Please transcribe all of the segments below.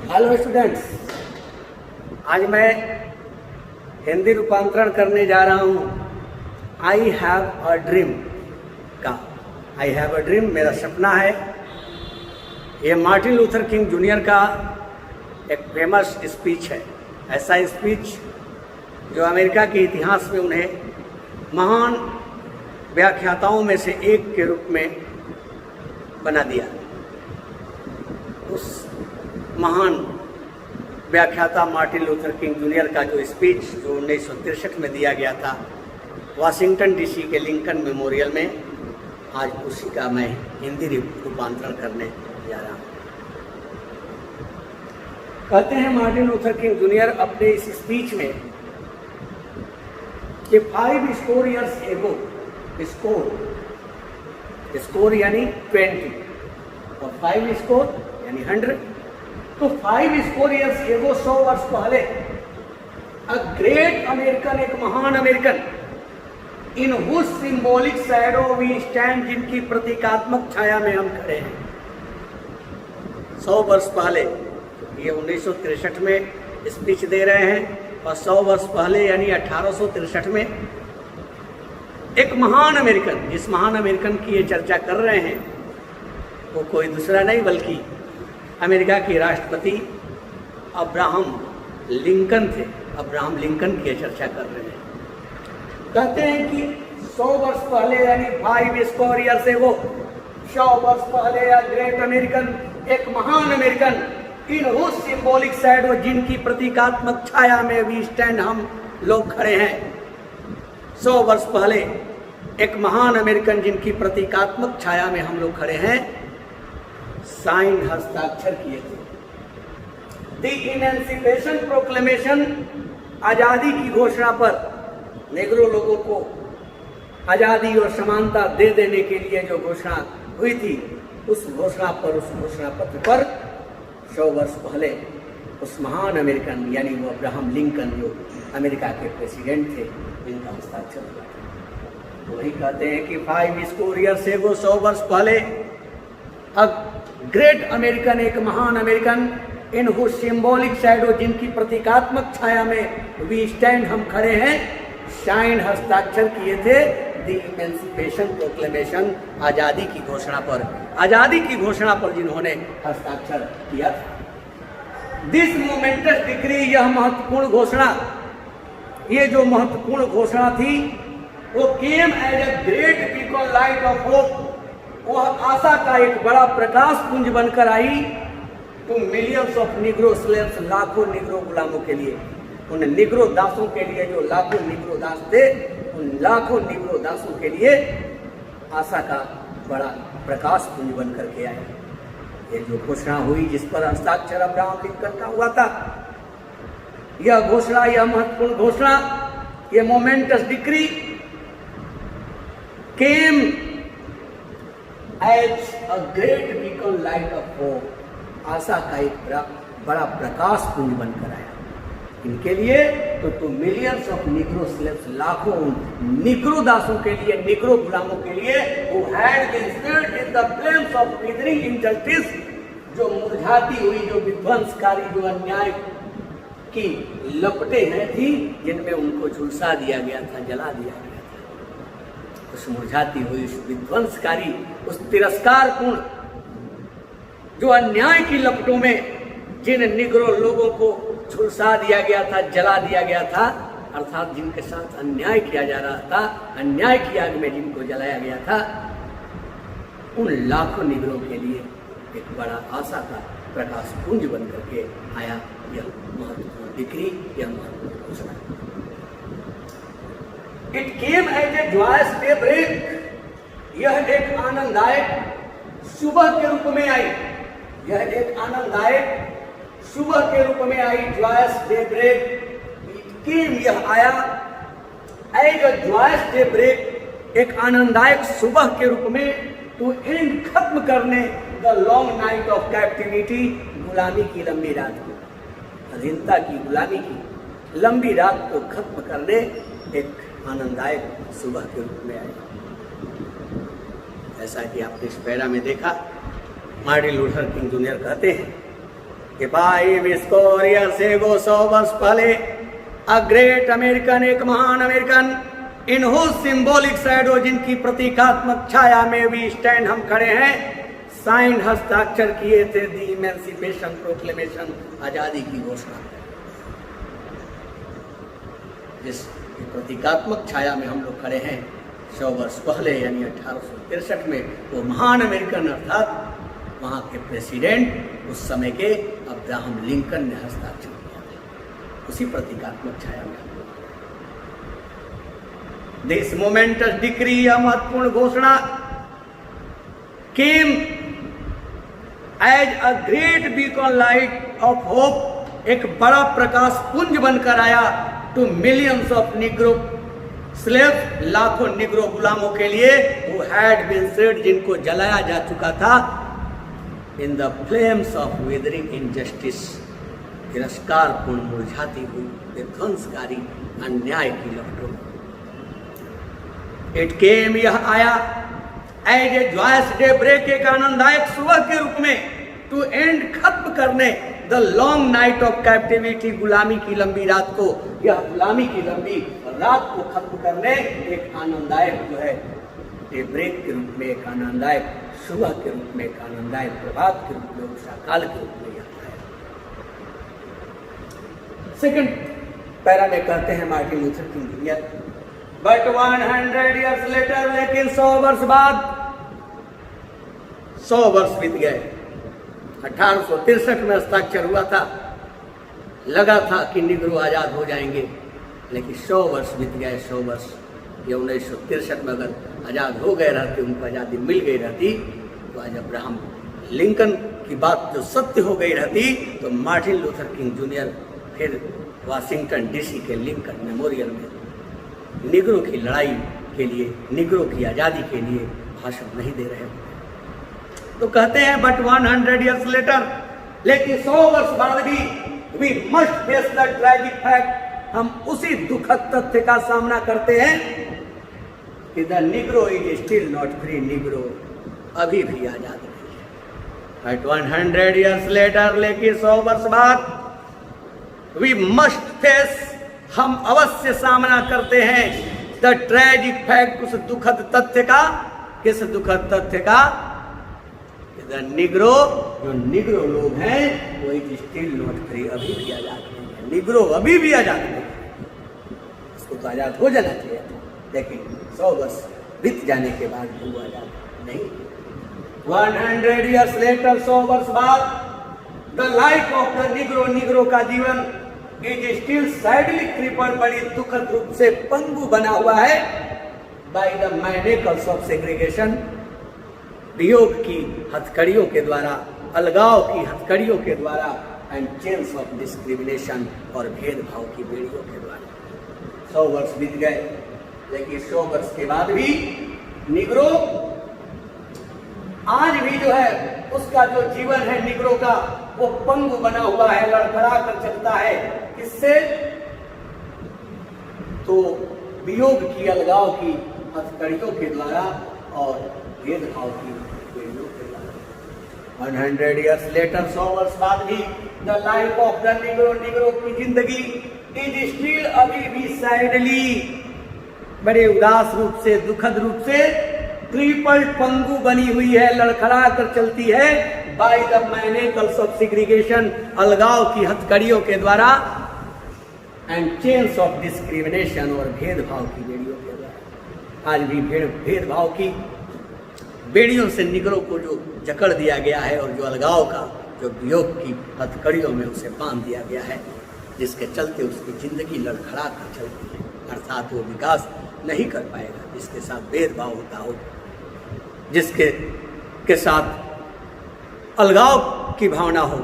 Hello students, आज मैं हिंदी रूपांतरण करने जा रहा हूँ आई हैव अ ड्रीम का। आई हैव अ ड्रीम मेरा सपना है। ये मार्टिन लूथर किंग जूनियर का एक फेमस स्पीच है। ऐसा स्पीच जो अमेरिका के इतिहास में उन्हें महान व्याख्याताओं में से एक के रूप में बना दिया। उस महान व्याख्याता मार्टिन लूथर किंग जूनियर का जो स्पीच जो 1963 में दिया गया था वाशिंगटन डीसी के लिंकन मेमोरियल में, आज उसी का मैं हिंदी रूपांतरण करने जा रहा हूँ। कहते हैं मार्टिन लूथर किंग जूनियर अपने इस स्पीच में कि 5 स्कोर ईयर्स एगो, स्कोर यानी 20 और 5 स्कोर यानी 100, तो 5 स्कोर ईयर्स एगो 100 वर्ष पहले अ ग्रेट अमेरिकन, एक महान American, in whose symbolic shadow we stand, जिनकी प्रतीकात्मक छाया में हम खड़े हैं। 100 वर्ष पहले, ये 1963 में स्पीच दे रहे हैं, और 100 वर्ष पहले यानी 1863 में एक महान अमेरिकन, जिस महान अमेरिकन की ये चर्चा कर रहे हैं वो कोई दूसरा नहीं बल्कि अमेरिका के राष्ट्रपति अब्राहम लिंकन थे। अब्राहम लिंकन की चर्चा कर रहे हैं। कहते हैं कि 100 वर्ष पहले यानी 5 स्कोर ईयर से वो 100 वर्ष पहले या ग्रेट अमेरिकन, एक महान American, in whose symbolic shadow, जिनकी प्रतीकात्मक छाया में वी स्टैंड, हम लोग खड़े हैं। 100 वर्ष पहले एक महान अमेरिकन जिनकी प्रतीकात्मक छाया में हम लोग खड़े हैं, साइन हस्ताक्षर किए थे। द इमेंसिपेशन प्रोक्लेमेशन, आजादी की घोषणा पर, नेग्रो लोगों को आजादी और समानता दे देने के लिए जो घोषणा हुई थी, उस घोषणा पत्र पर 100 वर्ष पहले उस महान अमेरिकन यानी वो अब्राहम लिंकन, जो अमेरिका के प्रेसिडेंट थे, जिनका हस्ताक्षर हुआ था। वही कहते हैं कि 5 स्कोर ईयर से वो 100 वर्ष पहले अब ग्रेट अमेरिकन, एक महान American, in whose symbolic shadow, जिनकी प्रतीकात्मक छाया में वी स्टैंड, हम खड़े हैं, साइन हस्ताक्षर किए थे द इमेंसिपेशन प्रोक्लेमेशन, आजादी की घोषणा पर, आजादी की घोषणा पर जिन्होंने हस्ताक्षर किया था। दिस मोमेंटस डिक्री, यह महत्वपूर्ण घोषणा, ये जो महत्वपूर्ण घोषणा थी वो came as a great beacon light of hope, वह आशा का एक बड़ा प्रकाश पुंज बनकर आई to millions of negro slaves, लाखों निग्रो गुलामों के लिए, उन निग्रो दासों के लिए जो लाखों निग्रो दास थे, उन लाखों निग्रो दासों के लिए आशा का बड़ा प्रकाश पुंज बनकर के आए। ये जो घोषणा हुई जिस पर हस्ताक्षर अब्राहम लिंकन का हुआ था, यह घोषणा, यह महत्वपूर्ण घोषणा, ये momentous decree came as a great beacon light of hope, आशा का एक बड़ा प्रकाश पुंज बनकर आया इनके लिए, तो मिलियंस ऑफ निग्रो स्लेव्स, लाखों निग्रो दासों के लिए, निग्रो गुलामों के लिए, who had been spirit in the flames of withering injustice, जो मुरझाती हुई, जो विध्वंसकारी, जो अन्याय की लपटें हैं थी, जिनमें उनको झुलसा दिया गया था, जला दिया गया था। उस मुरझाती हुई, उस विध्वंसकारी, उस तिरस्कारपूर्ण, जो अन्याय की लपटों में जिन निग्रो लोगों को झुलसा दिया गया था, जला दिया गया था, अर्थात जिनके साथ अन्याय किया जा रहा था, अन्याय की आग में जिनको जलाया गया था, उन लाखों निग्रों के लिए एक बड़ा आशा का प्रकाश पुंज बन करके आया यह महत्वपूर्ण डिक्री, यह महत्वपूर्ण घोषणा। It came as a joyous daybreak, यह एक आनंददायक सुबह के रूप में आई, यह एक आनंददायक सुबह के रूप में आई, जॉयस डेब्रेक। इट केम, यह आया, एज अ जॉयस डेब्रेक, एक आनंददायक सुबह के रूप में, टू एंड, खत्म करने, the long night of captivity, गुलामी की लंबी रात को, अधीनता की, गुलामी की लंबी रात को खत्म करने एक आनंददायक सुबह के रूप में आए। जैसा कि आपने इस पैरा में देखा, मार्टिन लूथर किंग जूनियर कहते हैं कि 5 स्कोर ईयर्स एगो 100 वर्ष पहले अ ग्रेट अमेरिकन, एक महान American, in whose symbolic shadow, जिनकी प्रतीकात्मक छाया में भी स्टैंड हम खड़े हैं, साइन हस्ताक्षर किए थे दी इमेंसिपेशन प्रोक्लेमेशन, आजादी की घोषणा। जिस प्रतीकात्मक छाया में हम लोग खड़े हैं 100 वर्ष पहले यानी 1863 में, वो महान अमेरिकन अर्थात वहाँ के प्रेसिडेंट उस समय के अब्राहम लिंकन ने हस्ताक्षर किया था, उसी प्रतीकात्मक छाया में। दिस मोमेंटस डिक्री, यह महत्वपूर्ण घोषणा, came as a great beacon light of hope, एक बड़ा प्रकाश पुंज बनकर आया, to millions of negro slaves, लाखों निग्रो गुलामों के लिए, हु हैड बीन सेड, जिनको जलाया जा चुका था, in the flames of withering injustice, तिरस्कार पूर्ण मुरझाती हुई विध्वंसकारी अन्याय की लपटों। इट केम, यह आया, as a joyous daybreak, एक आनंददायक सुबह के रूप में, टू एंड, खत्म करने, the long night of captivity, गुलामी की लंबी रात को, यह गुलामी की लंबी रात को खत्म करने एक आनंददायक जो है डे ब्रेक के रूप में, एक आनंददायक सुबह के रूप में, एक आनंददायक प्रभात के रूप में, उषा काल के रूप में आता है। सेकंड पैरा में कहते हैं Martin Luther King junior, but 100 years later, लेकिन 100 वर्ष बाद, 100 वर्ष बीत गए। 1863 में हस्ताक्षर हुआ था, लगा था कि निग्रो आजाद हो जाएंगे, लेकिन 100 वर्ष बीत गए। 100 वर्ष, ये 1963 में अगर आजाद हो गए रहते, उनको आज़ादी मिल गई रहती, तो आज अब्राहम लिंकन की बात जो सत्य हो गई रहती, तो मार्टिन लूथर किंग जूनियर फिर वाशिंगटन डीसी के लिंकन मेमोरियल में निग्रो की लड़ाई के लिए, निग्रो की आज़ादी के लिए भाषण नहीं दे रहे होते। तो कहते हैं बट 100 ईयर्स लेटर, लेकिन 100 वर्ष बाद भी, we must face the tragic fact, हम उसी दुखद तथ्य का सामना करते हैं कि the negro is still not free, negro अभी भी आजाद नहीं है। बट 100 ईयर्स लेटर, लेकिन 100 वर्ष बाद, वी मस्ट फेस, हम अवश्य सामना करते हैं द ट्रैजिक फैक्ट, उस दुखद तथ्य का। किस दुखद तथ्य का? द निग्रो, जो निग्रो लोग हैं वो इज स्टिल नॉट फ्री, अभी भी आजाद नहीं है। निग्रो अभी भी आजाद नहीं है, उसको तो आजाद हो जाना चाहिए, लेकिन 100 वर्ष बीत जाने के बाद भी वो आजाद नहीं। 100 ईयर्स लेटर, 100 वर्ष बाद, the life of the Negro, Negro का जीवन इज स्टिल सैडली क्रिपल्ड, बड़ी दुखद रूप से पंगु बना हुआ है, बाय द मैनेकल्स ऑफ सेग्रीगेशन, वियोग की हथकड़ियों के द्वारा, अलगाव की हथकड़ियों के द्वारा, एंड चेन्स ऑफ डिस्क्रिमिनेशन, और भेदभाव की बेड़ियों के द्वारा। 100 वर्ष बीत गए, लेकिन 100 वर्ष के बाद भी निग्रो आज भी जो है उसका जो जीवन है निग्रो का, वो पंगु बना हुआ है, लड़खड़ा कर चलता है। किससे? तो वियोग की, अलगाव की हथकड़ियों के द्वारा और भेदभाव की बेड़ियों के द्वारा। 100 ईयर्स लेटर, 100 वर्ष बाद भी, the life of the Negro, Negro की जिंदगी इज स्टिल, अभी भी सैडली, बड़े उदास रूप से, दुखद रूप से, ट्रिपल पंगु बनी हुई है, लड़खड़ा कर चलती है, बाय द मैनेकल्स ऑफ सेग्रीगेशन, अलगाव की हथकड़ियों के द्वारा, एंड चेन्स ऑफ डिस्क्रिमिनेशन, और भेदभाव की बेड़ियों के द्वारा। आज भी भेदभाव की बेड़ियों से निग्रो को जो जकड़ दिया गया है, और जो अलगाव का, जो वियोग की हथकड़ियों में उसे बांध दिया गया है, जिसके चलते उसकी जिंदगी लड़खड़ा कर चलती है, अर्थात वो विकास नहीं कर पाएगा। जिसके साथ भेदभाव होता हो, जिसके के साथ अलगाव की भावना हो,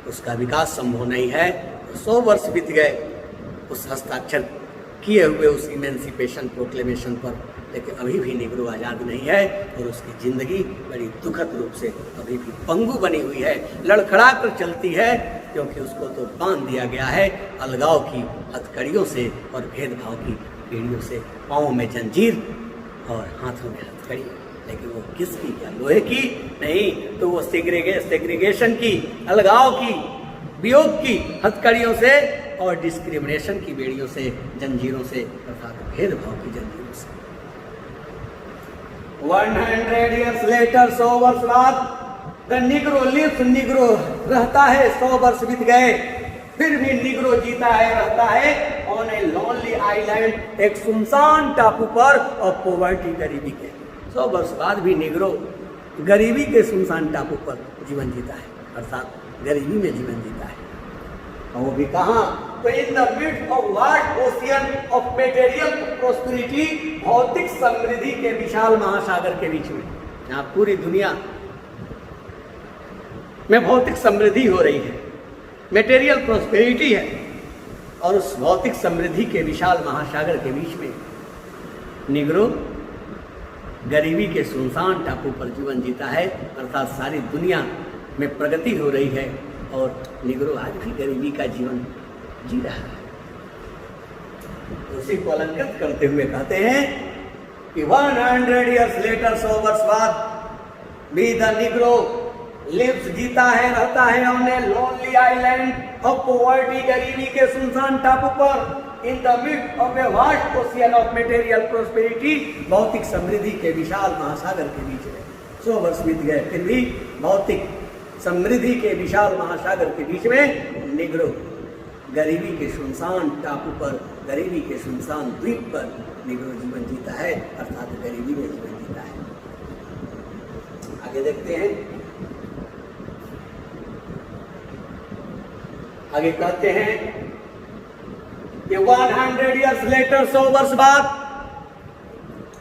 उसका विकास संभव नहीं है। 100 वर्ष बीत गए उस हस्ताक्षर किए हुए उस इमेंसिपेशन प्रोक्लेमेशन पर, लेकिन अभी भी निग्रो आज़ाद नहीं है, और उसकी ज़िंदगी बड़ी दुखद रूप से अभी भी पंगु बनी हुई है, लड़खड़ा कर चलती है, क्योंकि उसको तो बांध दिया गया है अलगाव की हथकड़ियों से और भेदभाव की बेड़ियों से, पाँव में जंजीर और हाथों में हथकड़ी। लेकिन वो किसकी? क्या लोहे की? नहीं, तो वो सेग्रीगेशन की, अलगाव की, वियोग की हथकड़ियों से और डिस्क्रिमिनेशन की बेड़ियों से, जंजीरों से, अर्थात भेदभाव की जंजीरों से। 100 years later, 100 वर्ष बाद, द निग्रो लिव्स, निग्रो रहता है, 100 वर्ष बीत गए, फिर भी निग्रो जीता है, रहता है ऑन ए लॉनली आइलैंड, एक सुनसान टापू पर, और पॉवर्टी, गरीबी के। 100 वर्ष बाद भी निग्रो गरीबी के सुनसान टापू पर जीवन जीता है, अर्थात गरीबी में जीवन जीता है। और वो भी कहाँ? तो in the mid of vast ocean of material prosperity, भौतिक समृद्धि के विशाल महासागर के बीच में, यहाँ पूरी दुनिया में भौतिक समृद्धि हो रही है, मेटेरियल प्रोस्पेरिटी है, और उस भौतिक समृद्धि के विशाल महासागर के बीच में निग्रो गरीबी के सुनसान टापू पर जीवन जीता है, अर्थात सारी दुनिया में प्रगति हो रही है और निग्रो आज भी गरीबी का जीवन जी रहा है। उसी को अलंकृत करते हुए कहते हैं कि 100 years later, 100 वर्ष बाद भी द निग्रो लिव्स, जीता है, रहता है on a lonely island of poverty, गरीबी के सुनसान टापू पर, in the mid of a vast ocean of material prosperity, भौतिक समृद्धि के विशाल महासागर के बीच में। 100 वर्ष बीत गए, फिर भी भौतिक समृद्धि के विशाल महासागर के बीच में निग्रो गरीबी के सुनसान टापू पर, गरीबी के सुनसान द्वीप पर निग्रो जीवन जीता है, अर्थात गरीबी में जीवन जीता है। आगे देखते हैं, आगे कहते हैं कि 100 years later, 100 वर्ष बाद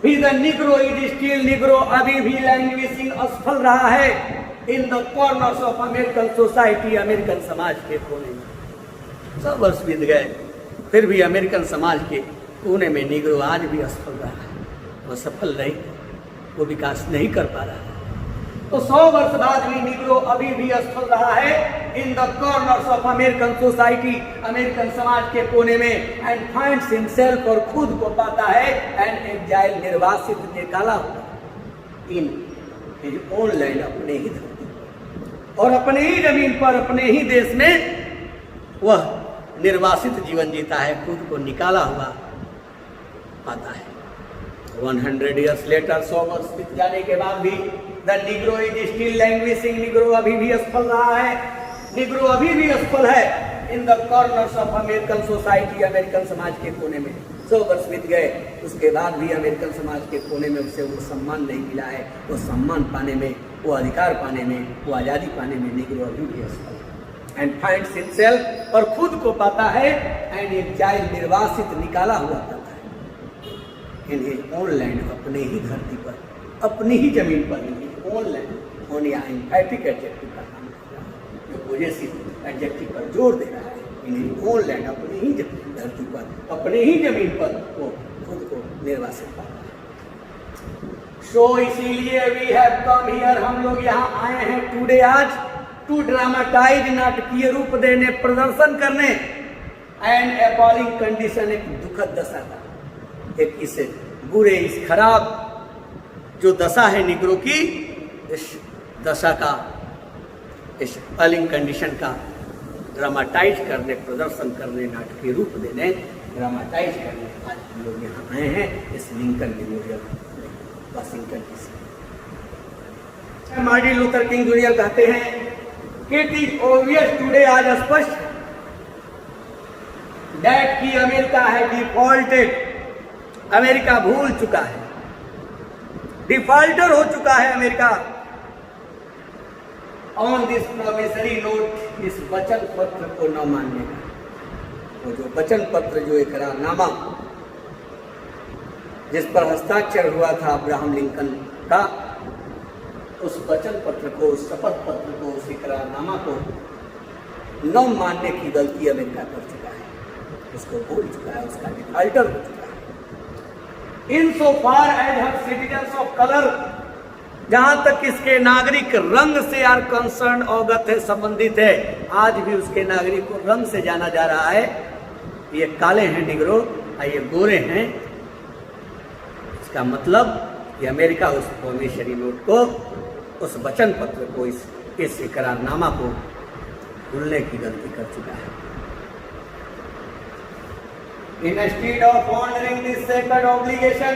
भी the negro is still, Negro अभी भी लैंग्वेजिंग, असफल रहा है in the corners of American society, American समाज के कोने में। 100 वर्ष बीत गए, फिर भी अमेरिकन समाज के कोने में निग्रो आज भी असफल रहा है, वो सफल नहीं, वो विकास नहीं कर पा रहा है। तो 100 वर्ष बाद भी निग्रो अभी भी असफल रहा है in the corners of American society, American समाज के कोने में, एंड फाइंड्स हिमसेल्फ, और खुद को पाता है, एंड एक्जाइल, निर्वासित, निकाला हुआ इन हिज ओन लैंड, अपने ही धरती और अपने ही जमीन पर, अपने ही देश में वह निर्वासित जीवन जीता है, खुद को निकाला हुआ पाता है। 100 years later, 100 वर्ष बीत जाने के बाद भी the negro is still languishing, negro अभी भी असफल रहा है, निग्रो अभी भी असफल है in the corners of American society, American समाज के कोने में। 100 वर्ष बीत गए, उसके बाद भी अमेरिकन समाज के कोने में उसे वो सम्मान नहीं मिला है, वो सम्मान पाने में, वो अधिकार पाने में, वो आज़ादी पाने में निग्रो अभी भी असफल है। एंड फाइंड्स हिमसेल्फ, और खुद को पाता है, एंड एक्जाइल, निर्वासित, निकाला हुआ पाता है इन हिज ओन लैंड, अपने ही धरती पर, अपनी ही जमीन पर, in his own land, own या एम्फैटिक एडजेक्टिव का काम कर रहा है, जो पॉजेसिव एडजेक्टिव पर जोर दे रहा है, इन हिज ओन लैंड, अपनी ही धरती पर, अपने ही जमीन पर वो खुद को निर्वासित पाता है। सो इसीलिए वी हैव कम हियर, हम लोग यहाँ आए हैं टुडे, आज, टू ड्रामाटाइज, नाटकीय रूप देने, प्रदर्शन करने, एंड अपॉलिंग कंडीशन, एक दुखद दशा का, एक इस बुरे, इस खराब जो दशा है निग्रो की, इस दशा का, इस अपॉलिंग कंडीशन का ड्रामाटाइज करने, प्रदर्शन करने, नाटकीय रूप देने, ड्रामाटाइज करने आज हम लोग यहाँ आए हैं इस Lincoln memorial Washington DC. Martin Luther King junior कहते हैं कि इट इज ऑब्वियस टुडे, आज स्पष्ट, दैट की अमेरिका है डिफॉल्टेड, अमेरिका भूल चुका है, डिफॉल्टर हो चुका है America, on this promissory note, इस वचन पत्र को न मानने का। वो जो वचन पत्र, जो इकरारनामा जिस पर हस्ताक्षर हुआ था अब्राहम लिंकन का, उस वचन पत्र को, उस शपथ पत्र को, उस इकरारनामा को न मानने की गलती अमेरिका कर चुका है, उसको भूल चुका है, उसका डिफॉल्टर हो चुका है। In so far as her citizens of colour, जहां तक इसके नागरिक रंग से आर कंसर्न, अवगत है, संबंधित है, आज भी उसके नागरिक को रंग से जाना जा रहा है, ये काले हैं निग्रो, ये गोरे हैं, इसका मतलब कि अमेरिका उस प्रॉमिसरी नोट को, उस वचन पत्र को, इस इकरारनामा को भूलने की गलती कर चुका है। Instead of honoring this sacred obligation,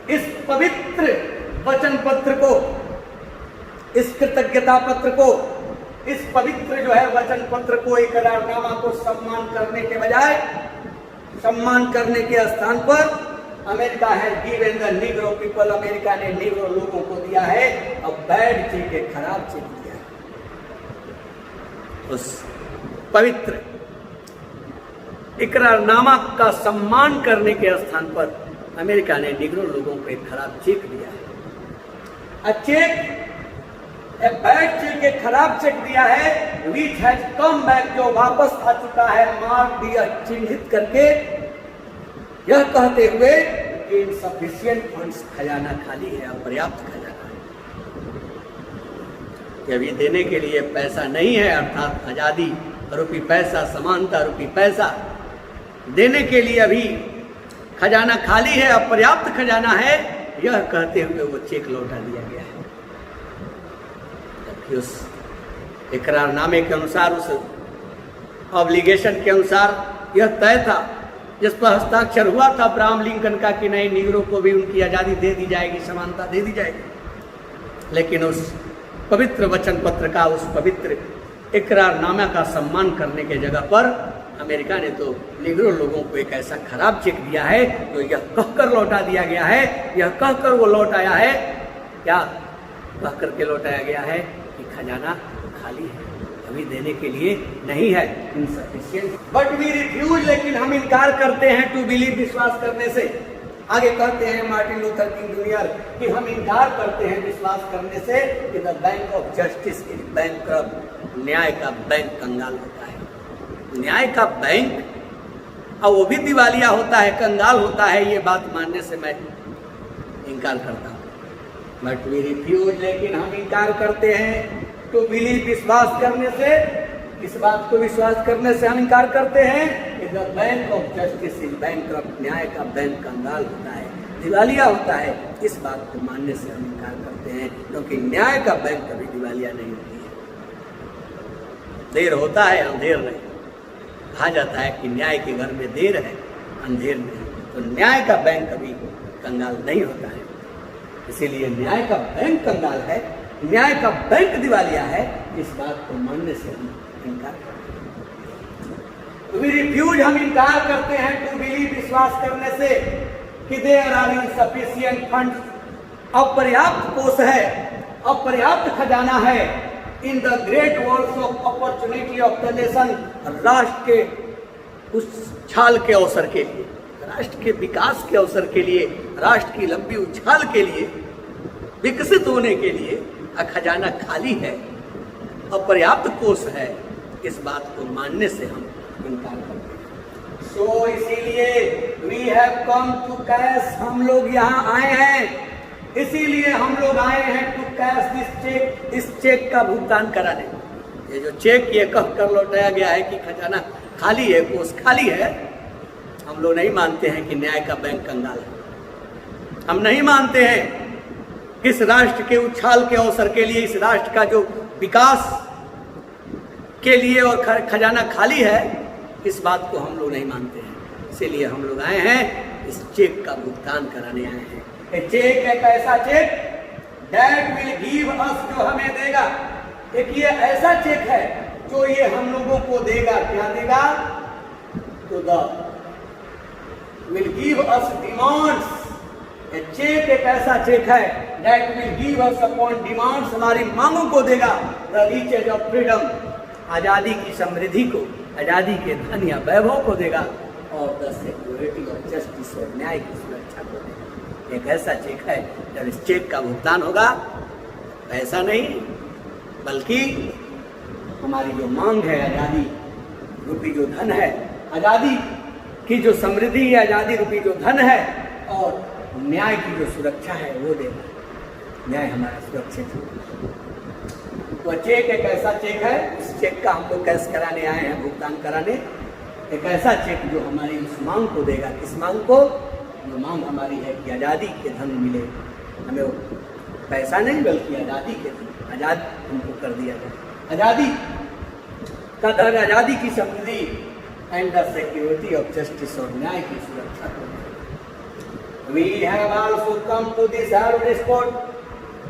इस पवित्र वचन पत्र को, इस कृतज्ञता पत्र को, इस पवित्र जो है वचन पत्र को, इकरारनामा को सम्मान करने के बजाय, सम्मान करने के स्थान पर अमेरिका है given the Negro people, America ने निग्रो लोगों को दिया है और बैड चेक, एक खराब चेक दिया है। उस पवित्र इकरारनामा का सम्मान करने के स्थान पर अमेरिका ने निग्रो लोगों को एक खराब चेक दिया है। ए बैड चेक, एक खराब चेक दिया है, विच हैज कम बैक, जो वापस आ चुका है, मार्क दिया, चिन्हित करके, यह कहते हुए कि इनसफिशिएंट फंड्स, खजाना खाली है, अपर्याप्त खजाना है, कि अभी देने के लिए पैसा नहीं है, अर्थात आजादी रूपी पैसा, समानता रूपी पैसा देने के लिए अभी खजाना खाली है, अपर्याप्त खजाना है, यह कहते हुए वो चेक लौटा दिया गया है। जबकि उस इकरारनामे के अनुसार, उस ऑब्लिगेशन के अनुसार यह तय था, जिस पर हस्ताक्षर हुआ था अब्राहम लिंकन का, कि नहीं, निगरों को भी उनकी आज़ादी दे दी जाएगी, समानता दे दी जाएगी। लेकिन उस पवित्र वचन पत्र का, उस पवित्र इकरारनामा का सम्मान करने के जगह पर अमेरिका ने तो निग्रो लोगों को एक ऐसा खराब चेक दिया है जो यह कहकर लौटा दिया गया है, यह कहकर वो लौटाया है, क्या कहकर के लौटाया गया है कि खजाना खाली है, अभी देने के लिए नहीं है, इनसफिशिएंट। बट वी रिफ्यूज, लेकिन हम इनकार करते हैं टू बिलीव, विश्वास करने से। आगे कहते हैं मार्टिन लूथर किंग जूनियर कि हम इनकार करते हैं विश्वास करने से कि the bank of justice is bankrupt, न्याय का बैंक कंगाल होता है। न्याय का बैंक और वो भी दिवालिया होता है, कंगाल होता है, ये बात मानने से मैं इनकार करता हूँ। बट वी रिफ्यूज, लेकिन हम इनकार करते हैं टू बिलीव, विश्वास करने से, इस बात को विश्वास करने से हम इनकार करते हैं कि the bank of justice is bankrupt, न्याय का बैंक कंगाल होता है, दिवालिया होता है। इस बात को मानने से हम इनकार करते हैं, क्योंकि न्याय का बैंक कभी दिवालिया नहीं होती है। देर होता है, अंधेर नहीं। कहा जाता है कि न्याय के घर में देर है, अंधेर नहीं, तो न्याय का बैंक कभी कंगाल नहीं होता है। इसीलिए न्याय का बैंक कंगाल है, न्याय का बैंक दिवालिया है, इस बात को मानने से हम इनकार करते हैं। वी रिफ्यूज, हम इनकार करते हैं टू बिलीव, विश्वास करने से कि देयर आर इनसफिशिएंट फंड्स, अपर्याप्त कोष है, अपर्याप्त खजाना है, in the great walls of opportunity of the nation, राष्ट्र के उछाल के अवसर के लिए, राष्ट्र के विकास के अवसर के लिए, राष्ट्र की लंबी उछाल के लिए, विकसित होने के लिए खजाना खाली है, अपर्याप्त कोष है, इस बात को मानने से हम इनकार करते हैं। सो इसीलिए we have come to cash, हम लोग यहाँ आए हैं, इसीलिए हम लोग आए हैं टू कैश दिस चेक, इस चेक का भुगतान कराने। ये जो चेक ये कह कर लौटाया गया है कि खजाना खाली है, कोष खाली है, हम लोग नहीं मानते हैं कि न्याय का बैंक कंगाल है। हम नहीं मानते हैं इस राष्ट्र के उछाल के अवसर के लिए, इस राष्ट्र का जो विकास के लिए और खजाना खाली है, इस बात को हम लोग नहीं मानते हैं। इसीलिए हम लोग आए हैं, इस चेक का भुगतान कराने आए हैं। ये चेक एक ऐसा cheque that will give us, जो हमें देगा, एक ये ऐसा चेक है जो ये हम लोगों को देगा। क्या देगा? तो the will give us demands, cheque एक ऐसा चेक है that will give us upon demands, हमारी मांगों को देगा, द रिचेज ऑफ फ्रीडम, आज़ादी की समृद्धि को, आज़ादी के धन या वैभव को देगा, और द सिक्योरिटी ऑफ जस्टिस, और न्याय की सुरक्षा को देगा। एक ऐसा चेक है, जब इस चेक का भुगतान होगा, पैसा नहीं बल्कि हमारी जो मांग है, आज़ादी रूपी जो धन है, आज़ादी की जो समृद्धि है, आज़ादी रूपी जो धन है, और न्याय की जो सुरक्षा है वो देगा। न्याय हमारा सुरक्षित हो। तो चेक एक ऐसा चेक है, इस चेक का हम लोग कैश कराने आए हैं, भुगतान कराने। एक ऐसा चेक जो हमारी उस मांग को देगा। किस मांग को? जो मांग हमारी है कि आज़ादी के धन मिले हमें, वो पैसा नहीं बल्कि आज़ादी के धन, आज़ाद हमको कर दिया जाए, आज़ादी का धन, आज़ादी की समृद्धि and the security of justice और न्याय की सुरक्षा को। We have also come to this hallowed spot.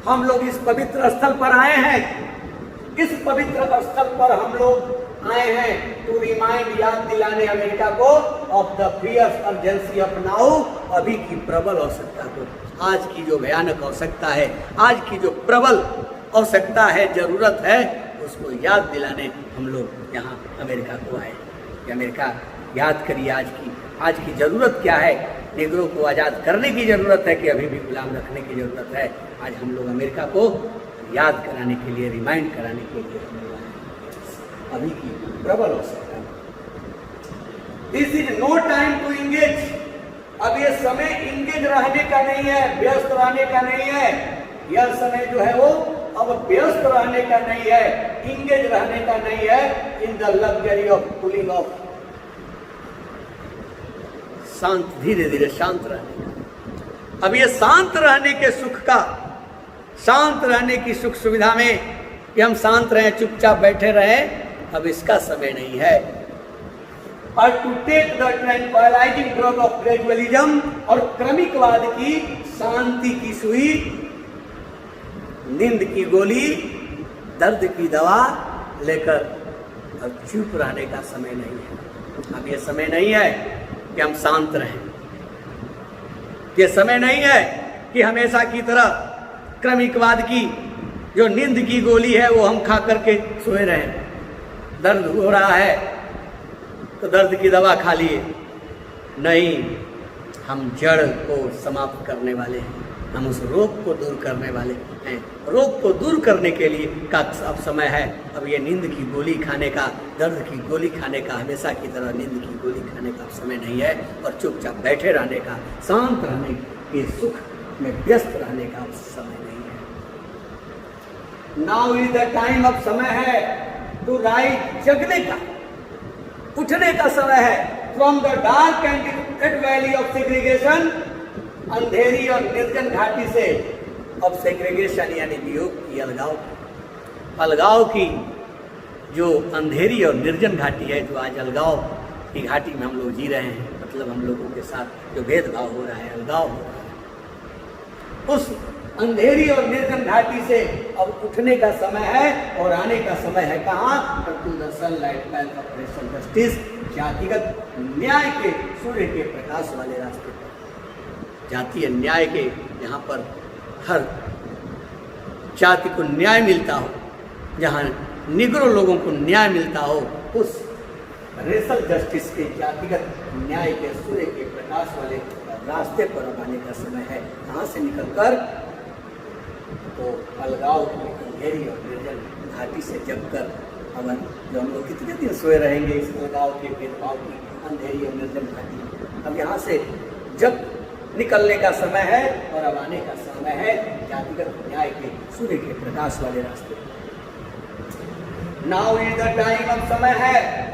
हम लोग इस पवित्र स्थल पर आए हैं, इस पवित्र स्थल पर हम लोग आए हैं टू रिमाइंड, याद दिलाने अमेरिका को of the fierce urgency of now, अभी की प्रबल आवश्यकता को, आज की जो भयानक आवश्यकता है, आज की जो प्रबल आवश्यकता है, जरूरत है, उसको याद दिलाने हम लोग यहाँ अमेरिका को आए कि अमेरिका याद करिए आज की जरूरत क्या है। निगरों को आज़ाद करने की ज़रूरत है कि अभी भी गुलाम रखने की ज़रूरत है। आज हम लोग अमेरिका को याद कराने के लिए, रिमाइंड कराने के लिए हम लोग आए, अभी की प्रबल आवश्यकता है। This is no time to engage, अब ये समय इंगेज रहने का नहीं है, व्यस्त रहने का नहीं है। यह समय जो है वो अब व्यस्त रहने का नहीं है, इंगेज रहने का नहीं है in the luxury of cooling of, शांत, धीरे धीरे शांत रहने का। अब ये शांत रहने के सुख का, शांत रहने की सुख सुविधा में कि हम शांत रहें, चुपचाप बैठे रहें, अब इसका समय नहीं है। और to take the tranquillising drug of gradualism, और क्रमिकवाद की शांति की सुई, नींद की गोली, दर्द की दवा लेकर अब चुप रहने का समय नहीं है। अब ये समय नहीं है कि हम शांत रहें, ये समय नहीं है कि हमेशा की तरह क्रमिकवाद की जो नींद की गोली है वो हम खा करके सोए रहें। दर्द हो रहा है तो दर्द की दवा खा लिए, नहीं, हम जड़ को समाप्त करने वाले हैं, हम उस रोग को दूर करने वाले हैं। रोग को दूर करने के लिए का अब समय है। अब ये नींद की गोली खाने का, दर्द की गोली खाने का, हमेशा की तरह नींद की गोली खाने का समय नहीं है, और चुपचाप बैठे रहने का, शांत रहने के सुख में व्यस्त रहने का समय नहीं है। नाउ इज द टाइम, अब समय है टू राइज, जगने का, उठने का समय है। From the dark and valley of segregation, अंधेरी और निर्जन घाटी से, अब सेग्रीगेशन यानी वियोग की, अलगाव की जो अंधेरी और निर्जन घाटी है, जो आज अलगाव की घाटी में हम लोग जी रहे हैं, मतलब हम लोगों के साथ जो भेदभाव हो रहा है, अलगाव हो रहा है, उस अंधेरी और निर्जन घाटी से अब उठने का समय है और आने का समय है कहाँ? To the sunlight path of rational justice, जातिगत न्याय के सूर्य के प्रकाश वाले रास्ते पर, जातीय न्याय के, यहाँ पर हर जाति को न्याय मिलता हो, जहाँ निग्रो लोगों को न्याय मिलता हो, उस रेशल जस्टिस के, जातिगत न्याय के सूर्य के प्रकाश वाले रास्ते पर अब आने का समय है। यहाँ से निकलकर तो अलगाव की अंधेरी और निर्जन घाटी से जगकर, अब जो हम लोग कितने दिन सोए रहेंगे इस अलगाव के, भेदभाव की अंधेरी और निर्जन घाटी, अब यहाँ से जब निकलने का समय है और अब आने का समय है जातिगत न्याय के सूर्य के प्रकाश वाले रास्ते। नाउ इज द टाइम, अब समय है,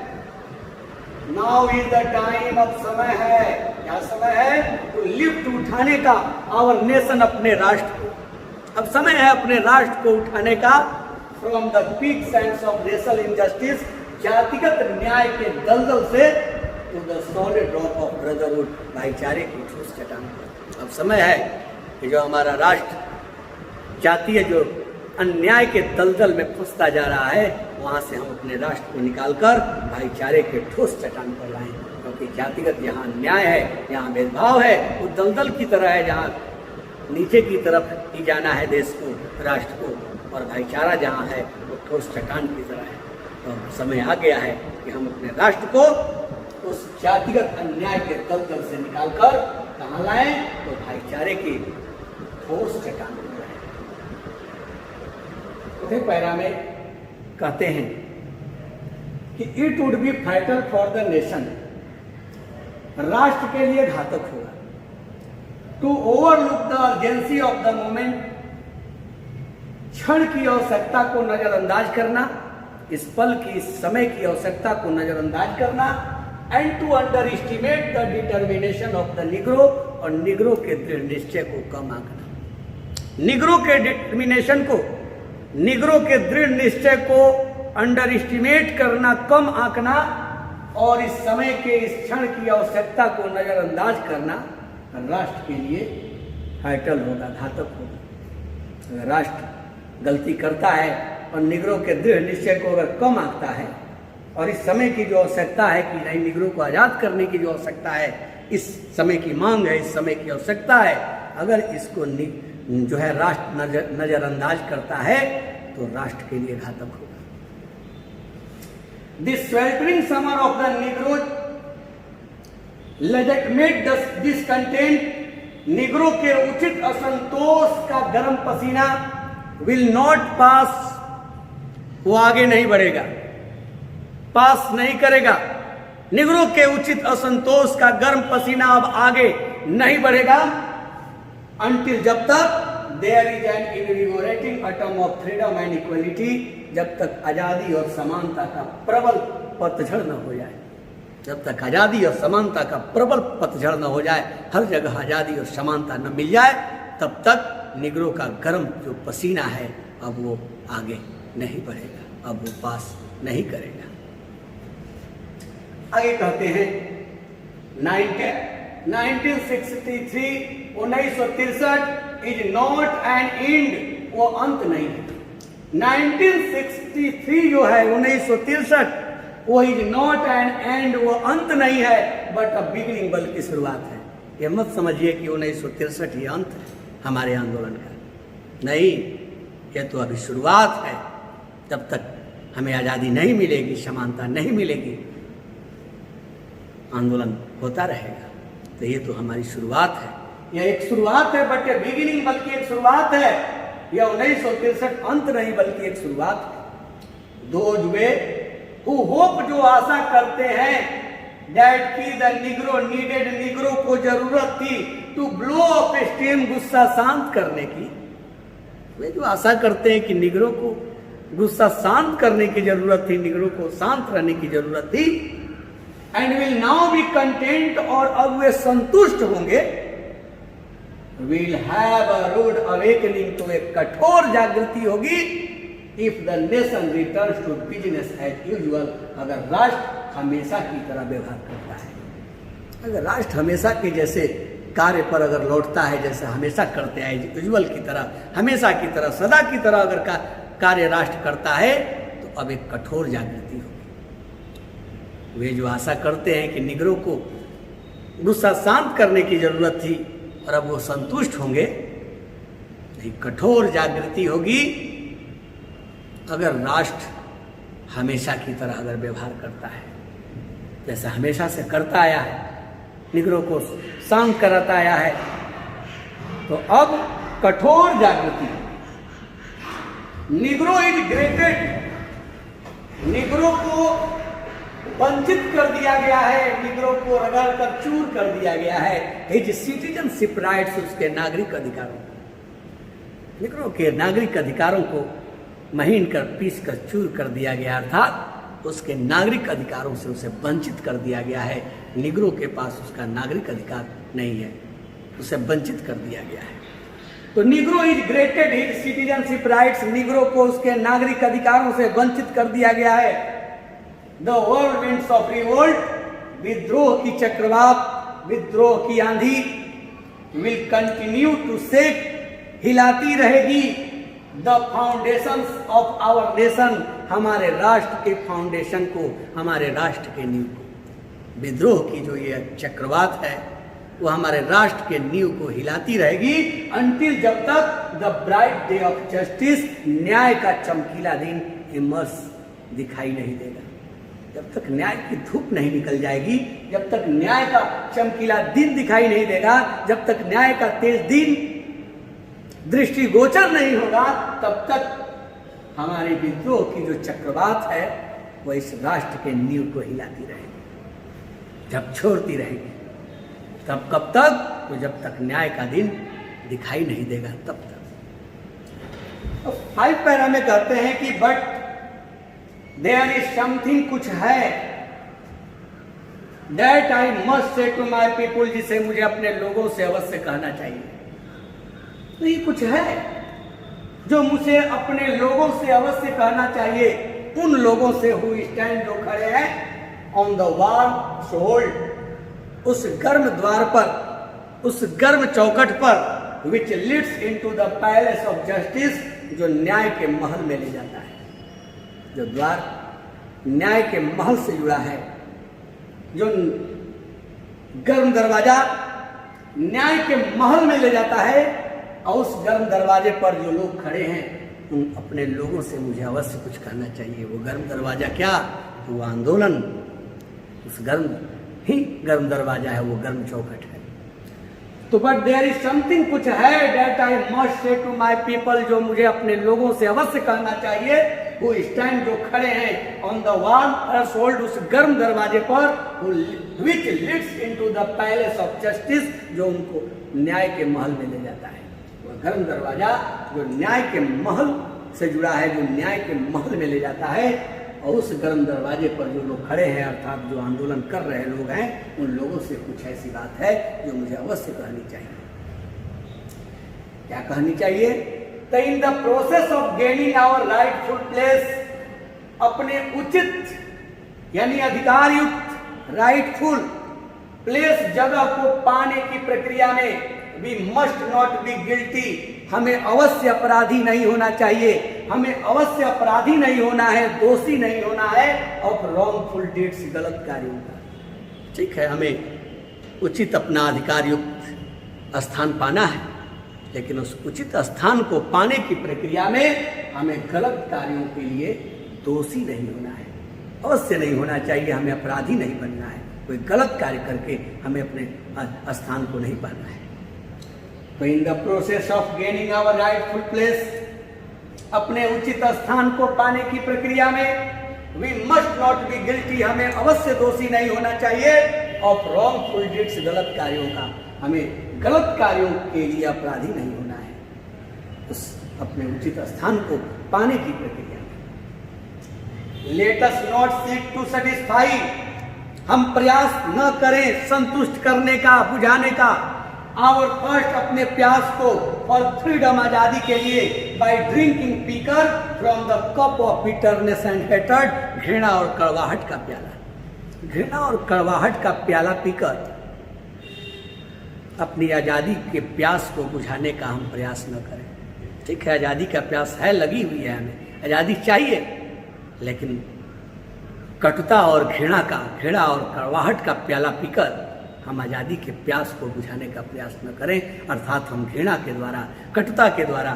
नाउ इज द टाइम, अब समय है, क्या समय है? तो लिफ्ट उठाने का, आवर नेशन, अपने राष्ट्र को, अब समय है अपने राष्ट्र को उठाने का, from the peak sands of racial injustice, जातिगत न्याय के दलदल से, to the solid rock of brotherhood, भाईचारे की ठोस चट्टान पर। अब समय है कि जो हमारा राष्ट्र जातीय जो अन्याय के दलदल में फंसता जा रहा है, वहाँ से हम अपने राष्ट्र को निकालकर भाईचारे के ठोस चट्टान पर लाएं, क्योंकि जातिगत जहाँ न्याय है, जहाँ भेदभाव है, वो दलदल की तरह है, जहाँ नीचे की तरफ ही जाना है देश को, राष्ट्र को, और भाईचारा जहाँ है वो ठोस चट्टान की तरह है। तो समय आ गया है कि हम अपने राष्ट्र को उस जातिगत अन्याय के दलदल से निकालकर कहाँ लाएं? तो भाईचारे की ठोस चट्टान पर लाएं। चौथे पैरा में कहते हैं कि it would be fatal for the nation, राष्ट्र के लिए घातक होगा, to overlook the urgency of the moment, क्षण की आवश्यकता को नजरअंदाज करना, इस पल की, इस समय की आवश्यकता को नजरअंदाज करना, and to underestimate the determination of the Negro, और निग्रो के दृढ़ निश्चय को कम आंकना। निग्रो के डिटर्मिनेशन को, निग्रो के दृढ़ निश्चय को अंडर एस्टिमेट करना, कम आंकना और इस समय के इस क्षण की आवश्यकता को नजरअंदाज करना राष्ट्र के लिए फाइटल होगा, घातक होगा। अगर राष्ट्र गलती करता है और निग्रो के दृढ़ निश्चय को अगर कम आंकता है और इस समय की जो आवश्यकता है कि नहीं, निग्रो को आजाद करने की जो आवश्यकता है, इस समय की मांग है, इस समय की आवश्यकता है, अगर इसको जो है राष्ट्र नजरअंदाज करता है तो राष्ट्र के लिए घातक होगा। This sweltering summer of the Negroes legitimate discontent, Negro के उचित असंतोष का गर्म पसीना विल नॉट पास, वो आगे नहीं बढ़ेगा, पास नहीं करेगा। निग्रो के उचित असंतोष का गर्म पसीना अब आगे नहीं बढ़ेगा until, जब तक there is an invigorating atom of freedom and equality, जब तक आजादी और समानता का प्रबल पतझड़ न हो जाए, जब तक आजादी और समानता का प्रबल पतझड़ न हो जाए, हर जगह आजादी और समानता न मिल जाए, तब तक निग्रो का गर्म जो पसीना है अब वो आगे नहीं बढ़ेगा, अब वो पास नहीं करेगा। आगे कहते हैं 1963 इज नॉट एन एंड, वो अंत नहीं है। 1963 जो है 1963, वो इज नॉट एन एंड, वो अंत नहीं है, बट अ बिगिनिंग, बल्कि शुरुआत है। ये मत समझिए कि 1963 ये अंत है हमारे आंदोलन का, नहीं, ये तो अभी शुरुआत है। जब तक हमें आज़ादी नहीं मिलेगी, समानता नहीं मिलेगी, आंदोलन होता रहेगा। तो ये तो हमारी शुरुआत है, यह एक शुरुआत है, बट ये बिगिनिंग, बल्कि एक शुरुआत है। यह 1963 अंत नहीं बल्कि एक शुरुआत है। दोज वे हु होप, जो आशा करते हैं, दैट की द निग्रो नीडेड, निग्रो को जरूरत थी टू ब्लो अप स्टीम, गुस्सा शांत करने की। वे जो आशा करते हैं कि निग्रो को गुस्सा शांत करने की जरूरत थी, निग्रो को शांत रहने की जरूरत थी, and will now be content, और अब वे संतुष्ट होंगे। Will have a rude awakening, तो एक कठोर जागृति होगी। If the nation returns to business as usual, अगर राष्ट्र हमेशा की तरह व्यवहार करता है, अगर राष्ट्र हमेशा के जैसे कार्य पर अगर लौटता है, जैसे हमेशा करते हैं, यूजुअल की तरह, हमेशा की तरह, सदा की तरह अगर कार्य राष्ट्र करता है, तो अब एक कठोर जागृति होगी। वे जो आशा करते हैं कि निग्रो को गुस्सा शांत करने की जरूरत थी और अब वो संतुष्ट होंगे, एक कठोर जागृति होगी अगर राष्ट्र हमेशा की तरह अगर व्यवहार करता है, जैसा हमेशा से करता आया है, निग्रो को शांत कराता आया है, तो अब कठोर जागृति। निग्रो इज ग्रेटेड, निग्रो को वंचित कर दिया गया है, निग्रो को रगड़ कर चूर कर दिया गया है। हिज सिटीजनशिप राइट्स, उसके नागरिक अधिकारों, निग्रो के नागरिक अधिकारों को महीन कर, पीस कर, चूर कर दिया गया, अर्थात उसके नागरिक अधिकारों से उसे वंचित कर दिया गया है। निग्रो के पास उसका नागरिक अधिकार नहीं है, उसे वंचित कर दिया गया है। तो Negro is granted his citizenship rights, Negro को उसके नागरिक अधिकारों से वंचित कर दिया गया है। द व्हर्लविंड्स ऑफ रिवोल्ट, विद्रोह की चक्रवात, विद्रोह की आंधी, विल कंटिन्यू टू शेक, हिलाती रहेगी। The foundations of our nation, हमारे राष्ट्र के फाउंडेशन को, हमारे राष्ट्र के नींव को। विद्रोह की जो ये चक्रवात है वो हमारे राष्ट्र के नींव को हिलाती रहेगी, अंटिल, जब तक the bright day of justice, न्याय का चमकीला दिन इमर्स, दिखाई नहीं देगा। जब तक न्याय की धूप नहीं निकल जाएगी, जब तक न्याय का चमकीला दिन दिखाई नहीं देगा, जब तक न्याय का तेज दिन दृष्टिगोचर नहीं होगा, तब तक हमारे विद्रोह की जो चक्रवात है वो इस राष्ट्र के नींव को हिलाती रहेगी, झकझोरती रहेगी। तब कब तक? तो जब तक न्याय का दिन दिखाई नहीं देगा, तब तक। तो 5 पैरा में कहते हैं कि बट देयर इज समथिंग, कुछ है, that I must say to my people, जिसे मुझे अपने लोगों से अवश्य कहना चाहिए। तो ये कुछ है जो मुझे अपने लोगों से अवश्य कहना चाहिए, उन लोगों से हु स्टैंड, जो खड़े हैं ऑन द वॉल शोल्ड, उस गर्म द्वार पर, उस गर्म चौखट पर, which leads into the palace of justice, जो न्याय के महल में ले जाता है। जो द्वार न्याय के महल से जुड़ा है, जो गर्म दरवाजा न्याय के महल में ले जाता है, और उस गर्म दरवाजे पर जो लोग खड़े हैं उन अपने लोगों से मुझे अवश्य कुछ कहना चाहिए। वो गर्म दरवाजा क्या? वो आंदोलन, उस गर्म दरवाजा है, वो गर्म चौखट है। तो बट देयर इज समथिंग, कुछ है, that I must say to my people, जो मुझे अपने लोगों से अवश्य कहना चाहिए। वो स्टैंड, जो खड़े हैं ऑन द वॉल थ्रेशोल्ड, उस गर्म दरवाजे पर, which leads into the palace of justice, जो उनको न्याय के महल में ले जाता है। वह गर्म दरवाजा जो न्याय के महल से जुड़ा है, जो न्याय के महल में ले जाता है, और उस गर्म दरवाजे पर जो लोग खड़े हैं, अर्थात जो आंदोलन कर रहे लोग हैं, उन लोगों से कुछ ऐसी बात है जो मुझे अवश्य कहनी चाहिए। क्या कहनी चाहिए? तो in the process of gaining our rightful place, अपने उचित यानी अधिकारयुक्त राइटफुल प्लेस, जगह को पाने की प्रक्रिया में, we must not be guilty, हमें अवश्य अपराधी नहीं होना चाहिए, हमें अवश्य अपराधी नहीं होना है, दोषी नहीं होना है ऑफ रॉन्गफुल डीड्स, गलत कार्यों का। ठीक है, हमें उचित अपना अधिकार युक्त स्थान पाना है, लेकिन उस उचित स्थान को पाने की प्रक्रिया में हमें गलत कार्यों के लिए दोषी नहीं होना है, अवश्य नहीं होना चाहिए, हमें अपराधी नहीं बनना है, कोई गलत कार्य करके हमें अपने स्थान को नहीं पाना है। तो in the process of gaining our rightful place, अपने उचित स्थान को पाने की प्रक्रिया में, we must not be guilty, हमें अवश्य दोषी नहीं होना चाहिए ऑफ रॉन्गफुल डीड्स, गलत कार्यों का, हमें गलत कार्यों के लिए अपराधी नहीं होना है उस अपने उचित स्थान को पाने की प्रक्रिया में। Let us not seek to satisfy, हम प्रयास न करें संतुष्ट करने का, बुझाने का, आवर फर्स्ट, अपने प्यास को, फॉर फ्रीडम, आजादी के लिए, बाय ड्रिंकिंग पीकर from the cup of bitterness and hatred, घृणा और कड़वाहट का प्याला, घृणा और कड़वाहट का प्याला पीकर अपनी आजादी के प्यास को बुझाने का हम प्रयास न करें। ठीक है, आजादी का प्यास है, लगी हुई है, हमें आजादी चाहिए, लेकिन कटुता और घृणा और कड़वाहट का प्याला पीकर हम आज़ादी के प्यास को बुझाने का प्रयास न करें, अर्थात हम घृणा के द्वारा, कटुता के द्वारा,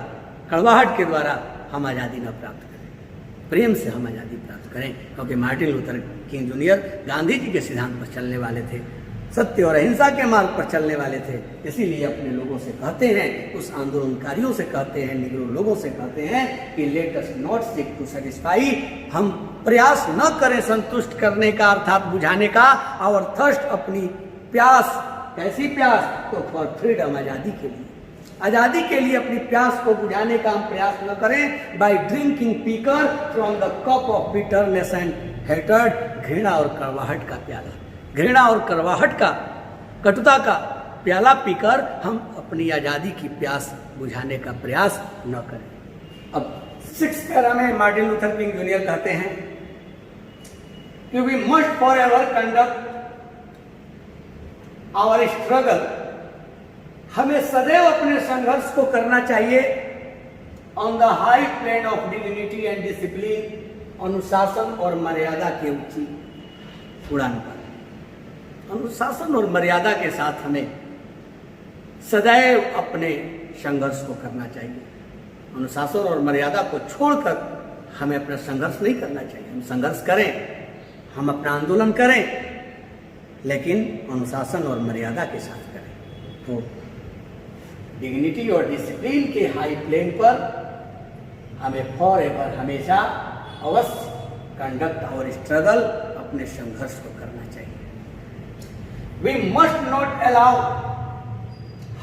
कड़वाहट के द्वारा हम आज़ादी न प्राप्त करें, प्रेम से हम आज़ादी प्राप्त करें। क्योंकि Martin Luther King Junior Gandhi ji के सिद्धांत पर चलने वाले थे, सत्य और अहिंसा के मार्ग पर चलने वाले थे, इसीलिए अपने लोगों से कहते हैं, उस आंदोलनकारियों से कहते हैं, निग्रो लोगों से कहते हैं कि let us not seek to satisfy, हम प्रयास न करें संतुष्ट करने का, अर्थात बुझाने का, और थर्स्ट, अपनी प्यास, कैसी प्यास? तो फॉर फ्रीडम, आजादी के लिए, आजादी के लिए अपनी प्यास को बुझाने का हम प्रयास न करें, बाय ड्रिंकिंग पीकर from the cup of bitterness and hatred, घृणा और कड़वाहट का प्याला, घृणा और कड़वाहट का, कटुता का प्याला पीकर हम अपनी आजादी की प्यास बुझाने का प्रयास न करें। अब 6 पैरा में मार्टिन लूथर किंग जूनियर कहते हैं कि we must forever conduct our struggle, हमें सदैव अपने संघर्ष को करना चाहिए on the high plain of dignity and discipline, अनुशासन और मर्यादा के ऊंची उड़ान पर, अनुशासन और मर्यादा के साथ हमें सदैव अपने संघर्ष को करना चाहिए। अनुशासन और मर्यादा को छोड़कर हमें अपना संघर्ष नहीं करना चाहिए। हम संघर्ष करें, हम अपना आंदोलन करें, लेकिन अनुशासन और मर्यादा के साथ करें। तो डिग्निटी और डिसिप्लिन के हाई प्लेन पर हमें फॉर एवर, हमेशा, अवश्य कंडक्ट और स्ट्रगल, अपने संघर्ष को करना चाहिए। वी मस्ट नॉट अलाउ,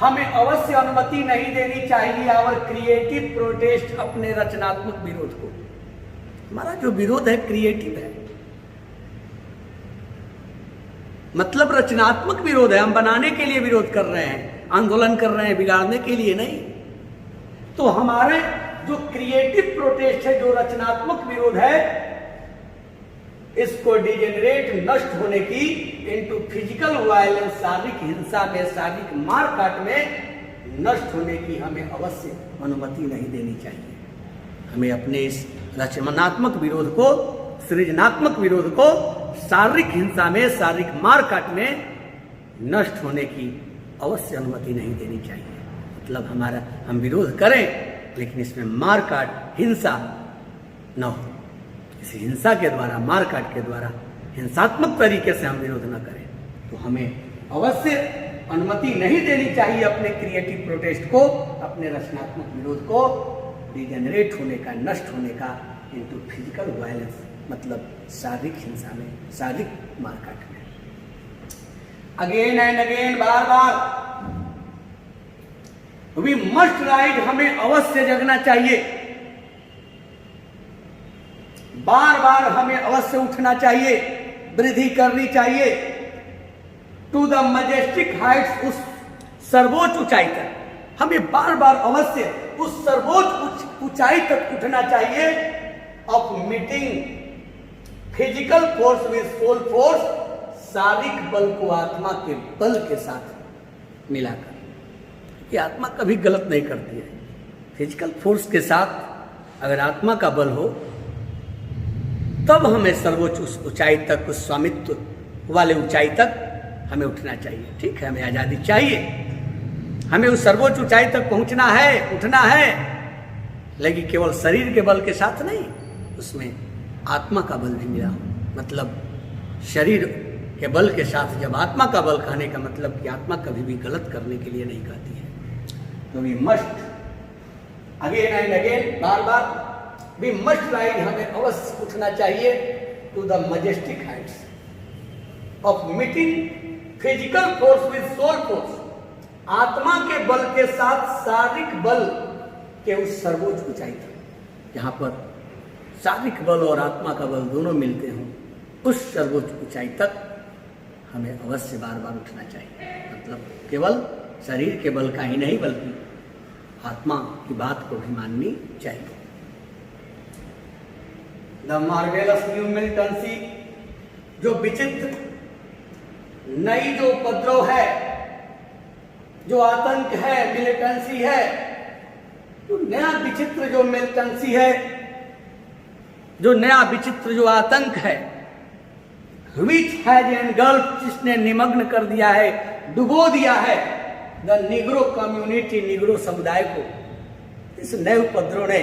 हमें अवश्य अनुमति नहीं देनी चाहिए आवर क्रिएटिव प्रोटेस्ट, अपने रचनात्मक विरोध को। हमारा जो विरोध है क्रिएटिव है, मतलब रचनात्मक विरोध है, हम बनाने के लिए विरोध कर रहे हैं, आंदोलन कर रहे हैं, बिगाड़ने के लिए नहीं। तो हमारे जो क्रिएटिव प्रोटेस्ट है, जो रचनात्मक विरोध है, इसको डिजेनरेट, नष्ट होने की, इनटू फिजिकल वायलेंस, शारीरिक हिंसा में, शारीरिक मार काट में नष्ट होने की हमें अवश्य अनुमति नहीं देनी चाहिए। हमें अपने इस रचनात्मक विरोध को, सृजनात्मक विरोध को शारीरिक हिंसा में, शारीरिक मार काट में नष्ट होने की अवश्य अनुमति नहीं देनी चाहिए। मतलब हम विरोध करें, लेकिन इसमें मार काट, हिंसा न हो। इस हिंसा के द्वारा, मार काट के द्वारा, हिंसात्मक तरीके से हम विरोध न करें। तो हमें अवश्य अनुमति नहीं देनी चाहिए अपने क्रिएटिव प्रोटेस्ट को, अपने रचनात्मक विरोध को डिजेनरेट होने का, नष्ट होने का, इनटू फिजिकल वायलेंस, मतलब शारीरिक हिंसा में, शारीरिक मारकाट में। अगेन एंड अगेन, बार बार, वी मस्ट राइज, हमें अवश्य जगना चाहिए, बार बार हमें अवश्य उठना चाहिए, वृद्धि करनी चाहिए, टू द मजेस्टिक हाइट्स, उस सर्वोच्च ऊंचाई तक हमें बार बार अवश्य उस सर्वोच्च ऊंचाई तक उठना चाहिए, of meeting physical force with soul force, शारीरिक बल को आत्मा के बल के साथ मिलाकर। ये आत्मा कभी गलत नहीं करती है। फिजिकल फोर्स के साथ अगर आत्मा का बल हो, तब हमें सर्वोच्च ऊंचाई तक, उस स्वामित्व वाले ऊंचाई तक हमें उठना चाहिए। ठीक है, हमें आजादी चाहिए, हमें उस सर्वोच्च ऊंचाई तक पहुंचना है, उठना है, लेकिन केवल शरीर के बल के साथ नहीं, उसमें आत्मा का बल भी मिला। मतलब शरीर के बल के साथ जब आत्मा का बल, कहने का मतलब कि आत्मा कभी भी गलत करने के लिए नहीं कहती है। तो we must again and again, बार बार, वी मस्ट राइज, हमें अवश्य उठना चाहिए, to the majestic heights of meeting physical force with soul force, आत्मा के बल के साथ शारीरिक बल के उस सर्वोच्च ऊंचाई तक, जहां पर शारीरिक बल और आत्मा का बल दोनों मिलते हों, उस सर्वोच्च ऊंचाई तक हमें अवश्य बार बार उठना चाहिए। मतलब केवल शरीर के बल का ही नहीं, बल्कि आत्मा की बात को भी माननी चाहिए। द मार्वेलस न्यू मिलिटेंसी, जो विचित्र नई जो उपद्रव है, जो आतंक है, मिलिटेंसी है, जो नया विचित्र जो मिलिटेंसी है, जो नया विचित्र जो आतंक है, विच हैज एनगल्फ्ड, जिसने निमग्न कर दिया है, डुबो दिया है, द निग्रो कम्युनिटी, निग्रो समुदाय को। इस नए उपद्रव ने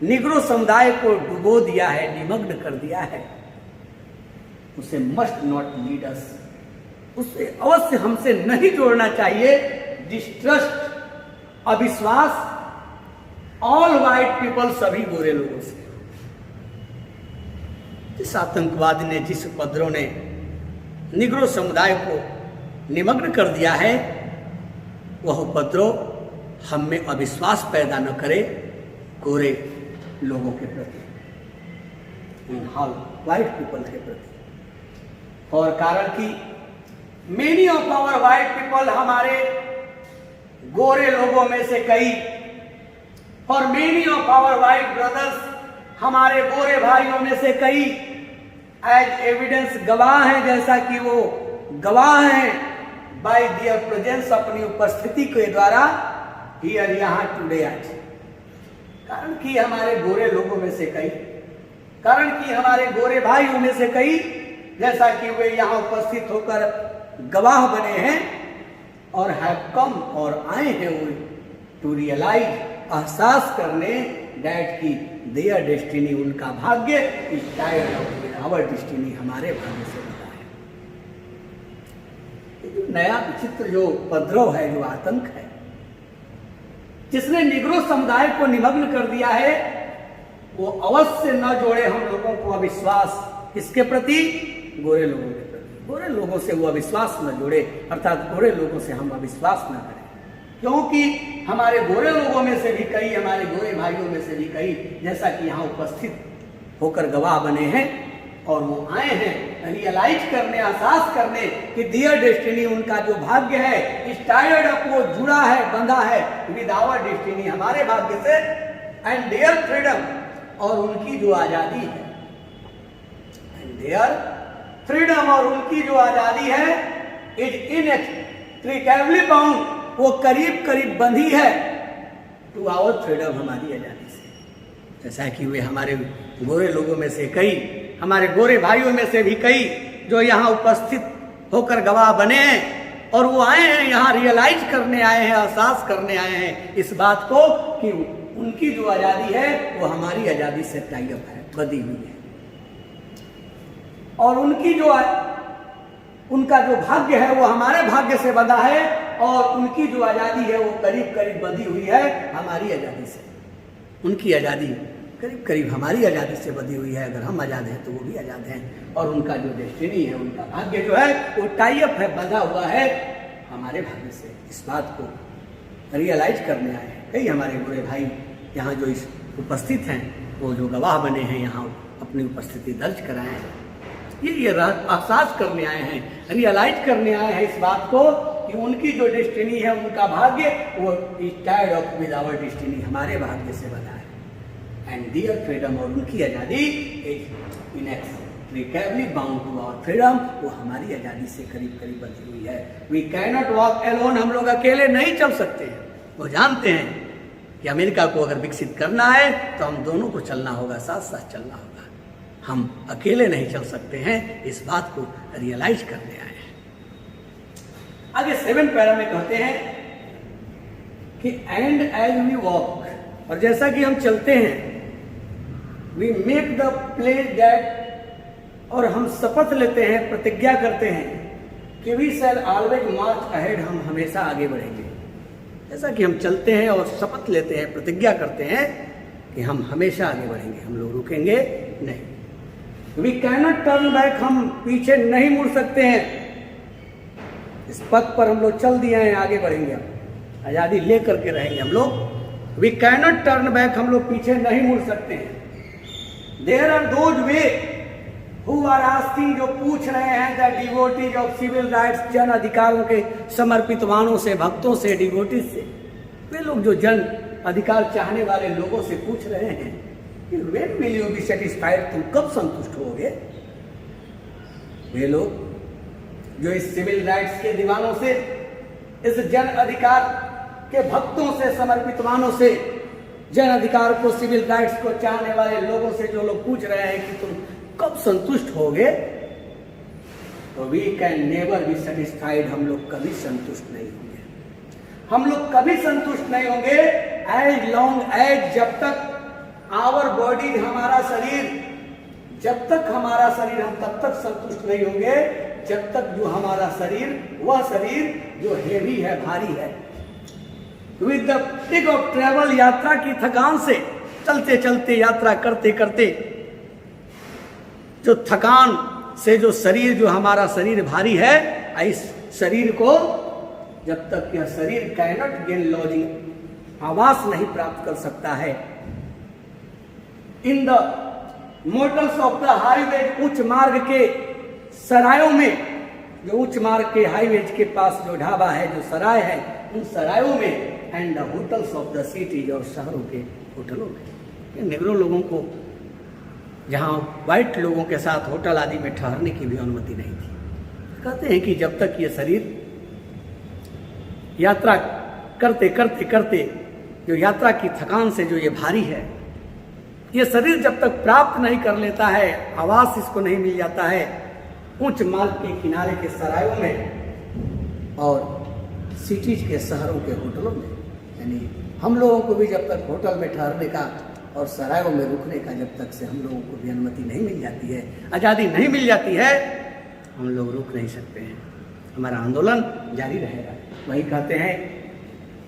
निग्रो समुदाय को डुबो दिया है, निमग्न कर दिया है। उसे मस्ट नॉट लीड अस, उसे अवश्य हमसे नहीं जोड़ना चाहिए। डिस्ट्रस्ट, अविश्वास, ऑल वाइट पीपल, सभी गोरे लोगों से। जिस आतंकवादी ने, जिस उपद्रव ने निग्रो समुदाय को निमग्न कर दिया है, वह उपद्रव हम में अविश्वास पैदा न करे गोरे लोगों के प्रति, ऑल वाइट पीपल के प्रति। और कारण कि many of our white people, हमारे गोरे लोगों में से कई, और many of our white brothers, हमारे गोरे भाइयों में से कई, एज एविडेंस, गवाह हैं, जैसा कि वो गवाह हैं, बाय दियर प्रेजेंस, अपनी उपस्थिति के द्वारा, हियर, यहाँ, टुडे, आज। कारण कि हमारे गोरे लोगों में से कई, कारण कि हमारे गोरे भाइयों में से कई, जैसा कि वे यहाँ उपस्थित होकर गवाह बने हैं, और हैव कम, और आए हैं वो टू रियलाइज, एहसास करने, दैट की देयर डेस्टिनी, उनका भाग्य, is tired of our destiny, हमारे भाग्य से बड़ा है। ये जो नया विचित्र जो उपद्रव है, जो आतंक है, जिसने निग्रो समुदाय को निमग्न कर दिया है, वो अवश्य न जोड़े हम लोगों को अविश्वास, किसके प्रति? गोरे लोगों के प्रति। गोरे लोगों से वो अविश्वास न जोड़े, अर्थात गोरे लोगों से हम अविश्वास न करें, क्योंकि हमारे गोरे लोगों में से भी कई, हमारे गोरे भाइयों में से भी कई, जैसा कि यहाँ उपस्थित होकर गवाह बने हैं, और वो आए हैं रियलाइज करने, एहसास करने कि डियर डेस्टिनी, उनका जो भाग्य है इस टायर्ड अप, वो जुड़ा है, बंधा है विद आवर डेस्टिनी, हमारे भाग्य से, एंड देयर फ्रीडम, और उनकी जो आजादी है, एंड देयर फ्रीडम, और उनकी जो आजादी है इज इनएक्ट्रिकेबली बाउंड, वो करीब करीब बंधी है टू आवर फ्रीडम, हमारी आजादी से। जैसा कि वे हमारे गोरे लोगों में से कई, हमारे गोरे भाइयों में से भी कई जो यहाँ उपस्थित होकर गवाह बने हैं, और वो आए हैं यहाँ रियलाइज करने आए हैं, एहसास करने आए हैं इस बात को कि उनकी जो आज़ादी है वो हमारी आज़ादी से टाई अप है, बंधी हुई है, और उनका जो भाग्य है वो हमारे भाग्य से बंधा है, और उनकी जो आज़ादी है वो करीब करीब बंधी हुई है हमारी आज़ादी से। उनकी आज़ादी करीब करीब हमारी आज़ादी से बंधी हुई है, अगर हम आज़ाद हैं तो वो भी आज़ाद हैं, और उनका जो डेस्टिनी है, उनका भाग्य जो है वो टाई अप है, बंधा हुआ है हमारे भाग्य से। इस बात को रियलाइज करने आए हैं कई हमारे बुरे भाई यहाँ जो इस उपस्थित हैं, वो जो गवाह बने हैं यहाँ अपनी उपस्थिति दर्ज कराए हैं, ये एहसास करने आए हैं, रियलाइज करने आए हैं इस बात को कि उनकी जो डेस्टिनी है, उनका भाग्य वो is tied of with our destiny, हमारे भाग्य से बना है, एंड डियर फ्रीडम, और उनकी आज़ादी is inextricably bound to our freedom, वो हमारी आज़ादी से करीब करीब बंधी हुई है। We can not walk alone, हम लोग अकेले नहीं चल सकते हैं। वो जानते हैं कि अमेरिका को अगर विकसित करना है तो हम दोनों को चलना होगा, साथ साथ चलना होगा, हम अकेले नहीं चल सकते हैं, इस बात को रियलाइज करने आए हैं। आगे 7 पैरा में कहते हैं कि एंड एज वी वॉक, और जैसा कि हम चलते हैं, we make the place that, और हम शपथ लेते हैं, प्रतिज्ञा करते हैं कि we shall always march ahead, हम हमेशा आगे बढ़ेंगे। जैसा कि हम चलते हैं और शपथ लेते हैं, प्रतिज्ञा करते हैं कि हम हमेशा आगे बढ़ेंगे, हम लोग रुकेंगे नहीं। वी कैनॉट टर्न बैक, हम पीछे नहीं मुड़ सकते हैं, इस पथ पर हम लोग चल दिए हैं, आगे बढ़ेंगे, हम आज़ादी लेकर के रहेंगे हम लोग। वी कैनॉट टर्न बैक, हम लोग पीछे नहीं मुड़ सकते हैं। There are those who are आर आस्किंग, जो पूछ रहे हैं, the devotees of civil rights, जन अधिकारों के समर्पित वाणों से, भक्तों से, डिवोटीज से, वे लोग जो जन अधिकार चाहने वाले लोगों से पूछ रहे हैं कि when will you be satisfied, तुम कब संतुष्ट होगे। वे लोग जो इस सिविल राइट्स के दीवानों से, इस जन अधिकार के भक्तों से, समर्पित वाणों से, जन अधिकार को, सिविल राइट्स को चाहने वाले लोगों से जो लोग पूछ रहे हैं कि तुम कब संतुष्ट होगे, तो we can never be satisfied, हम लोग कभी संतुष्ट नहीं होंगे, हम लोग कभी संतुष्ट नहीं होंगे। एज लॉन्ग एज, जब तक आवर बॉडी, हमारा शरीर, जब तक हमारा शरीर, हम तब तक संतुष्ट नहीं होंगे जब तक जो हमारा शरीर, वह शरीर जो हेवी है, भारी है, with the tick of travel, यात्रा की थकान से, चलते चलते, यात्रा करते करते, जो थकान से जो शरीर, जो हमारा शरीर भारी है, इस शरीर को जब तक यह शरीर कैनॉट गेन लॉजिंग, आवास नहीं प्राप्त कर सकता है, in the motels of the highway, उच्च मार्ग के सरायों में, जो उच्च मार्ग के हाईवेज के पास जो ढाबा है, जो सराय है, उन सरायों में, and the hotels of the cities, और शहरों के होटलों में। निगरो लोगों को जहाँ वाइट लोगों के साथ होटल आदि में ठहरने की भी अनुमति नहीं थी। कहते हैं कि जब तक ये शरीर यात्रा करते करते करते, जो यात्रा की थकान से जो ये भारी है, ये शरीर जब तक प्राप्त नहीं कर लेता है, आवास इसको नहीं मिल जाता है उच्च मार्ग के किनारे के सरायों में और सिटीज के, शहरों के होटलों में, यानी हम लोगों को भी जब तक होटल में ठहरने का और सरायों में रुकने का जब तक से हम लोगों को भी अनुमति नहीं मिल जाती है, आज़ादी नहीं मिल जाती है, हम लोग रुक नहीं सकते हैं, हमारा आंदोलन जारी रहेगा। वही कहते हैं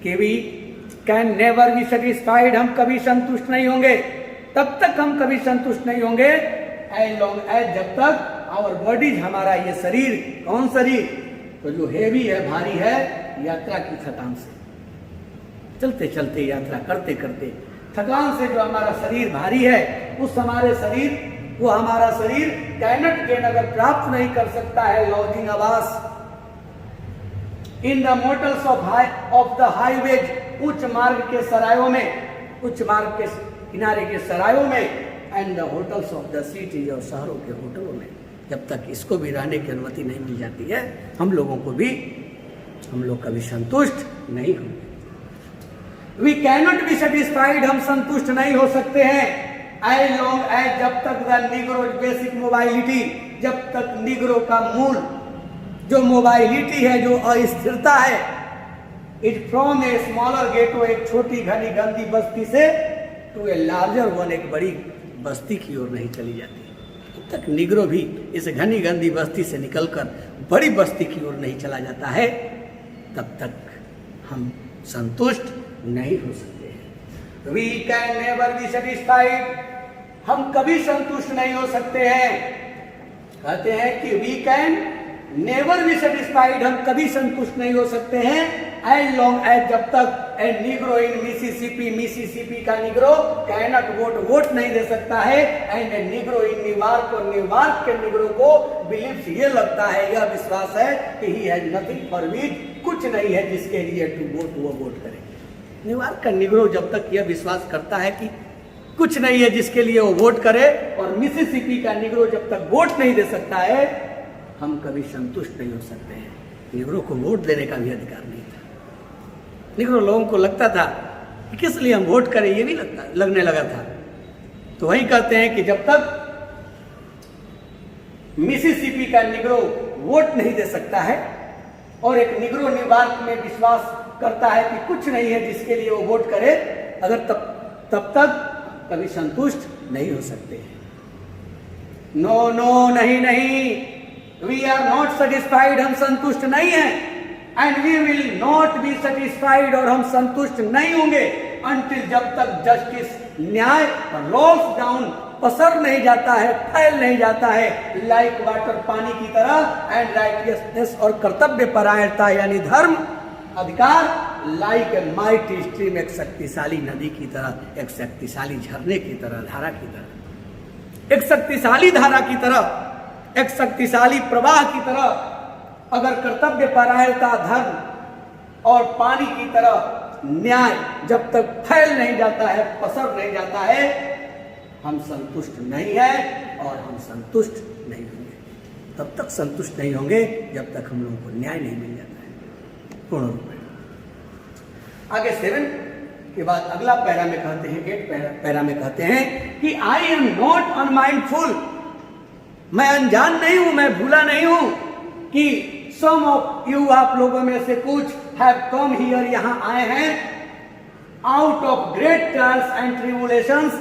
कि we can never be satisfied, हम कभी संतुष्ट नहीं होंगे, तब तक हम कभी संतुष्ट नहीं होंगे, एज लॉन्ग एज, जब तक आवर बॉडीज, हमारा ये शरीर, कौन शरीर, तो जो हेवी है, भारी है, यात्रा की थकान से, चलते चलते, यात्रा करते करते, थकान से जो हमारा शरीर भारी है, उस हमारे शरीर वो हमारा शरीर कैनट गेन अगर प्राप्त नहीं कर सकता है लॉजिंग आवास in the motels of the highways, उच्च मार्ग के सरायों में, उच्च मार्ग के किनारे के सरायों में, and the hotels of the city, और शहरों के होटलों में, जब तक इसको भी रहने की अनुमति नहीं मिल जाती है हम लोग कभी संतुष्ट नहीं होंगे। वी कैनॉट बी सेटिस्फाइड, हम संतुष्ट नहीं हो सकते हैं एज लॉन्ग एज, जब तक द निग्रो बेसिक मोबाइलिटी, जब तक निग्रो का मूल जो मोबाइलिटी है, जो अस्थिरता है, इट फ्रॉम ए स्मॉलर गेटो, एक छोटी घनी गंदी बस्ती से, टू ए लार्जर वन, एक बड़ी बस्ती की ओर नहीं चली जाती। तब तक निग्रो भी इस घनी गंदी बस्ती से निकलकर बड़ी बस्ती की ओर नहीं चला जाता है, तब तक हम संतुष्ट नहीं हो सकते। We can never be satisfied, हम कभी संतुष्ट नहीं हो सकते हैं। कहते हैं कि we can never be satisfied, हम कभी संतुष्ट नहीं हो सकते हैं एज लॉन्ग एज, जब तक ए निग्रो इन मिसिसिपी, मिसिसिपी का निग्रो कैनट वोट नहीं दे सकता है, and A Negro in New York, और न्यूयॉर्क के निग्रो को बिलीव्स, ये लगता है, यह विश्वास है कि he has nothing for which, कुछ नहीं है जिसके लिए टू वोट, वो वोट करे। न्यूयॉर्क का निग्रो जब तक यह विश्वास करता है कि कुछ नहीं है जिसके लिए वो वोट करे, और मिसिसिपी का निग्रो जब तक वोट नहीं दे सकता है, हम कभी संतुष्ट नहीं हो सकते हैं। निग्रो को वोट देने का भी अधिकार नहीं था। निग्रो लोगों को लगता था कि किस लिए हम वोट करें, ये भी लगने लगा था। तो वही कहते हैं कि जब तक मिसिसिपी का निग्रो वोट नहीं दे सकता है, और एक निग्रो न्यूयॉर्क में विश्वास करता है कि कुछ नहीं है जिसके लिए वो वोट करे, अगर तब तक कभी संतुष्ट नहीं हो सकते। नो नो, नहीं, वी आर नॉट सेटिस्फाइड, हम संतुष्ट नहीं हैं, and we will not be satisfied, और हम संतुष्ट नहीं होंगे अंटिल, जब तक जस्टिस, न्याय रोल्स डाउन, पसर नहीं जाता है, फैल नहीं जाता है, लाइक वाटर, पानी की तरह, एंड राइटियसनेस, और कर्तव्य परायणता यानी धर्म अधिकार, लाइक ए माइटी स्ट्रीम, एक शक्तिशाली नदी की तरह, एक शक्तिशाली झरने की तरह, धारा की तरह, एक शक्तिशाली धारा की तरह, एक शक्तिशाली प्रवाह की तरह, अगर कर्तव्य परायणता, धर्म और पानी की तरह न्याय जब तक फैल नहीं जाता है, पसर नहीं जाता है, हम संतुष्ट नहीं है, और हम संतुष्ट नहीं होंगे। तब तक संतुष्ट नहीं होंगे जब तक हम लोगों को न्याय नहीं मिल जाता है पूर्ण रूप में। आगे 7 के बाद अगला पैरा में कहते हैं, 8 पैरा में कहते हैं कि आई एम नॉट अनमाइंडफुल, मैं अनजान नहीं हूं, मैं भूला नहीं हूं कि सम ऑफ यू, आप लोगों में से कुछ, हैव कम हियर, यहां आए हैं, out of great trials and tribulations,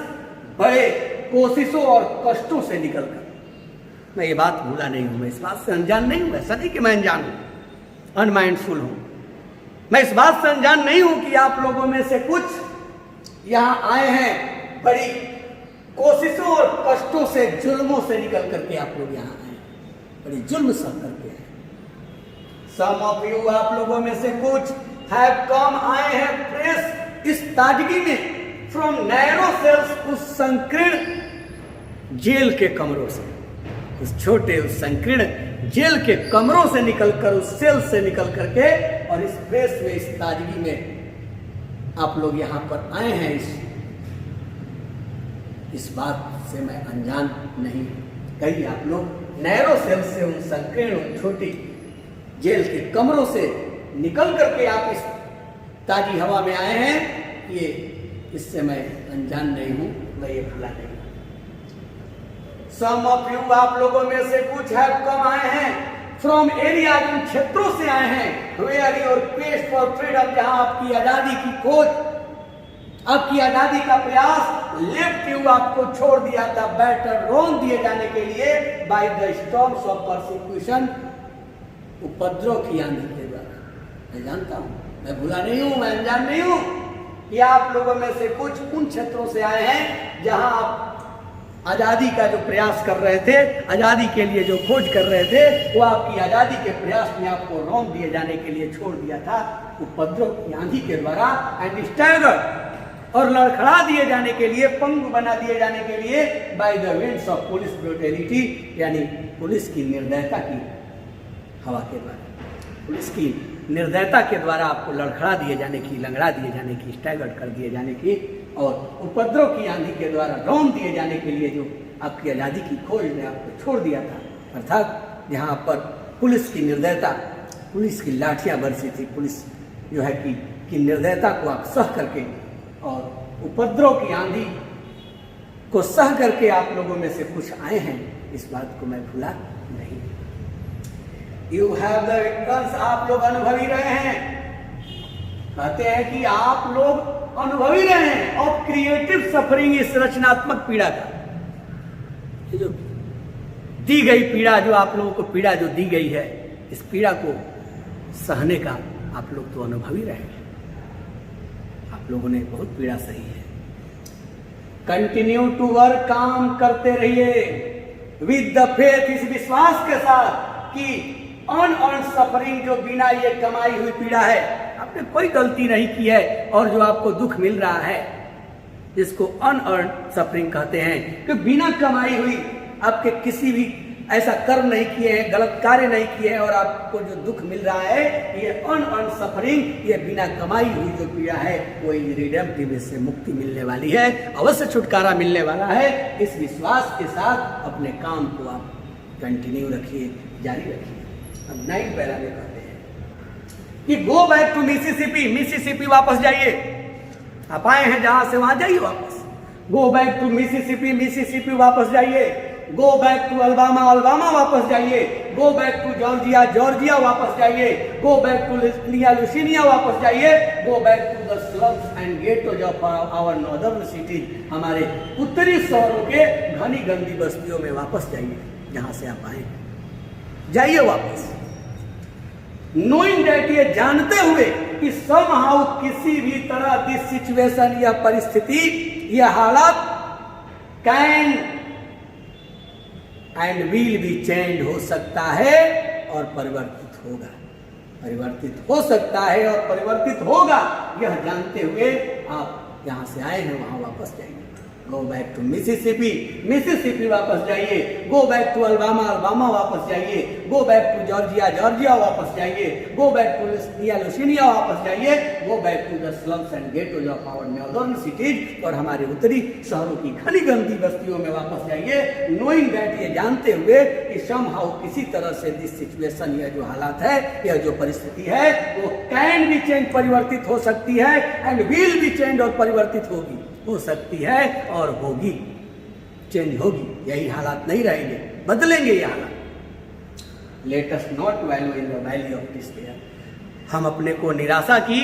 बड़े कोशिशों और कष्टों से निकलकर। मैं ये बात भूला नहीं हूं, मैं इस बात से अनजान नहीं हूं। ऐसा नहीं कि मैं अनजान हूं, अनमाइंडफुल हूं। मैं इस बात से अनजान नहीं हूं कि आप लोगों में से कुछ यहां आए हैं, बड़ी कोशिशों और कष्टों से, जुल्मों से निकल करके आप लोग यहाँ आए, बड़ी जुल्म सह करके आए। सम ऑफ यू, आप लोगों में से कुछ, हैव कम, आए हैं, फ्रेश, इस ताजगी में, फ्रॉम नैरो सेल्स, उस संकीर्ण जेल के कमरों से, उस छोटे, उस संकीर्ण जेल के कमरों से निकलकर, उस सेल से निकल करके, और इस फ्रेश में, इस ताजगी में आप लोग यहाँ पर आए हैं। इस बात से मैं अनजान नहीं। कहीं आप लोग नैरो सेल से, उन संकीर्ण छोटी जेल के कमरों से निकल करके आप इस ताजी हवा में आए हैं, ये इससे मैं अनजान नहीं हूं, मैं ये भूला नहीं हूं। सम ऑफ यू, आप लोगों में से कुछ, हैव कम, आए हैं, फ्रॉम एरिया, उन क्षेत्रों से आए हैं, where your quest for freedom, जहां आपकी आजादी की खोज, आपकी आजादी का प्रयास, लेफ्ट यू, आपको छोड़ दिया था, बैटर रोन दिए जाने के लिए, by the storms of persecution, उपद्रव की आंधी के द्वारा। मैं जानता हूं, मैं भूला नहीं हूं, मैं अनजान नहीं हूं कि आप लोगों में से कुछ उन क्षेत्रों से आए हैं जहां आप आजादी का जो प्रयास कर रहे थे, आजादी के लिए जो खोज कर रहे थे, वो आपकी आजादी के प्रयास में आपको रौंद दिए जाने के लिए छोड़ दिया था, उपद्रव की आंधी के द्वारा, एंड स्टैगर्ड, और लड़खड़ा दिए जाने के लिए, पंगु बना दिए जाने के लिए by the winds of police brutality, यानी पुलिस की निर्दयता की हवा के द्वारा, पुलिस की निर्दयता के द्वारा आपको लड़खड़ा दिए जाने की, लंगड़ा दिए जाने की, स्टैगर्ड कर दिए जाने की और उपद्रव की आंधी के द्वारा रौंद दिए जाने के लिए जो आपकी आज़ादी की खोज ने आपको छोड़ दिया था, अर्थात जहाँ पर पुलिस की निर्दयता, पुलिस की लाठियाँ बरसी थी, पुलिस जो है कि निर्दयता को आप सह करके और उपद्रव की आंधी को सह करके आप लोगों में से कुछ आए हैं, इस बात को मैं भूला नहीं। यू हैव द विक्टर्स, आप लोग अनुभवी रहे हैं, कहते हैं कि आप लोग अनुभवी रहे हैं ऑफ क्रिएटिव सफरिंग, इस रचनात्मक पीड़ा का, ये जो दी गई पीड़ा, जो आप लोगों को पीड़ा जो दी गई है, इस पीड़ा को सहने का आप लोग तो अनुभवी रहे हैं, आप लोगों ने बहुत पीड़ा सही है। कंटिन्यू टू वर्क, काम करते रहिए विद द फेथ, इस विश्वास के साथ कि अनअर्न्ड सफरिंग, जो बिना ये कमाई हुई पीड़ा है, आपने कोई गलती नहीं की है और जो आपको दुख मिल रहा है, जिसको अनअर्न्ड सफरिंग कहते हैं, कि बिना कमाई हुई आपके किसी भी ऐसा कर्म नहीं किए हैं, गलत कार्य नहीं किए हैं और आपको जो दुख मिल रहा है, ये अनअर्न्ड सफरिंग, ये बिना कमाई हुई जो पीड़ा है, वो रिडेम्पटिव, इससे मुक्ति मिलने वाली है, अवश्य छुटकारा मिलने वाला है। इस विश्वास के साथ अपने काम को आप कंटिन्यू रखिए, जारी रखिए। अब 9 पैरा में कहते हैं कि गो बैक टू मिसिसिपी, मिसिसिपी वापस जाइए, आप आए हैं जहां से वहां जाइए वापस। Go back to Mississippi, Mississippi वापस जाइए। Go back to Alabama, Alabama वापस जाइए। Go back to Georgia, Georgia वापस जाइए। Go back to Louisiana, Louisiana वापस जाइए। Go back to the slums and ghettos of our northern cities, हमारे उत्तरी शहरों के घनी गंदी बस्तियों में वापस जाइए, जहां से आप आए जाइए वापस। नोइंग दैट, ये जानते हुए कि समहाउ किसी भी तरह दिस सिचुएशन, यह परिस्थिति, यह हालत can and will be change, हो सकता है और परिवर्तित होगा, परिवर्तित हो सकता है और परिवर्तित होगा, यह जानते हुए आप यहां से आए हैं वहां वापस जाइए। Go back to Mississippi, Mississippi वापस जाइए। Go back to Alabama, Alabama वापस जाइए। Go back to Georgia, Georgia वापस जाइए। Go back to Louisiana, Louisiana वापस जाइए। Go back to the slums and ghettos of our northern cities, और हमारे उत्तरी शहरों की घनी गंदी बस्तियों में वापस जाइए। नोइंग दैट, ये जानते हुए कि समहाउ किसी तरह से दिस सिचुएशन, यह जो हालात है, यह जो परिस्थिति है, वो कैन बी चेंज, परिवर्तित हो सकती है, एंड विल बी चेंज, और परिवर्तित होगी, हो सकती है और होगी, चेंज होगी, यही हालात नहीं रहेंगे, बदलेंगे ये हालात। Late us not value in the valley of despair, हम अपने को निराशा की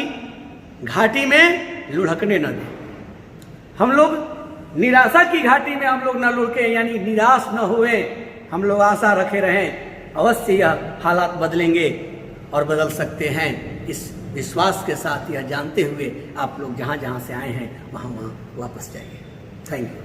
घाटी में लुढ़कने न दें। हम लोग निराशा की घाटी में हम लोग न लुढ़के, यानी निराश न हुए, हम लोग आशा रखे रहें, अवश्य यह हालात बदलेंगे और बदल सकते हैं। इस विश्वास के साथ, यह जानते हुए आप लोग जहाँ जहाँ से आए हैं वहाँ वहाँ वापस जाइए। Thank you.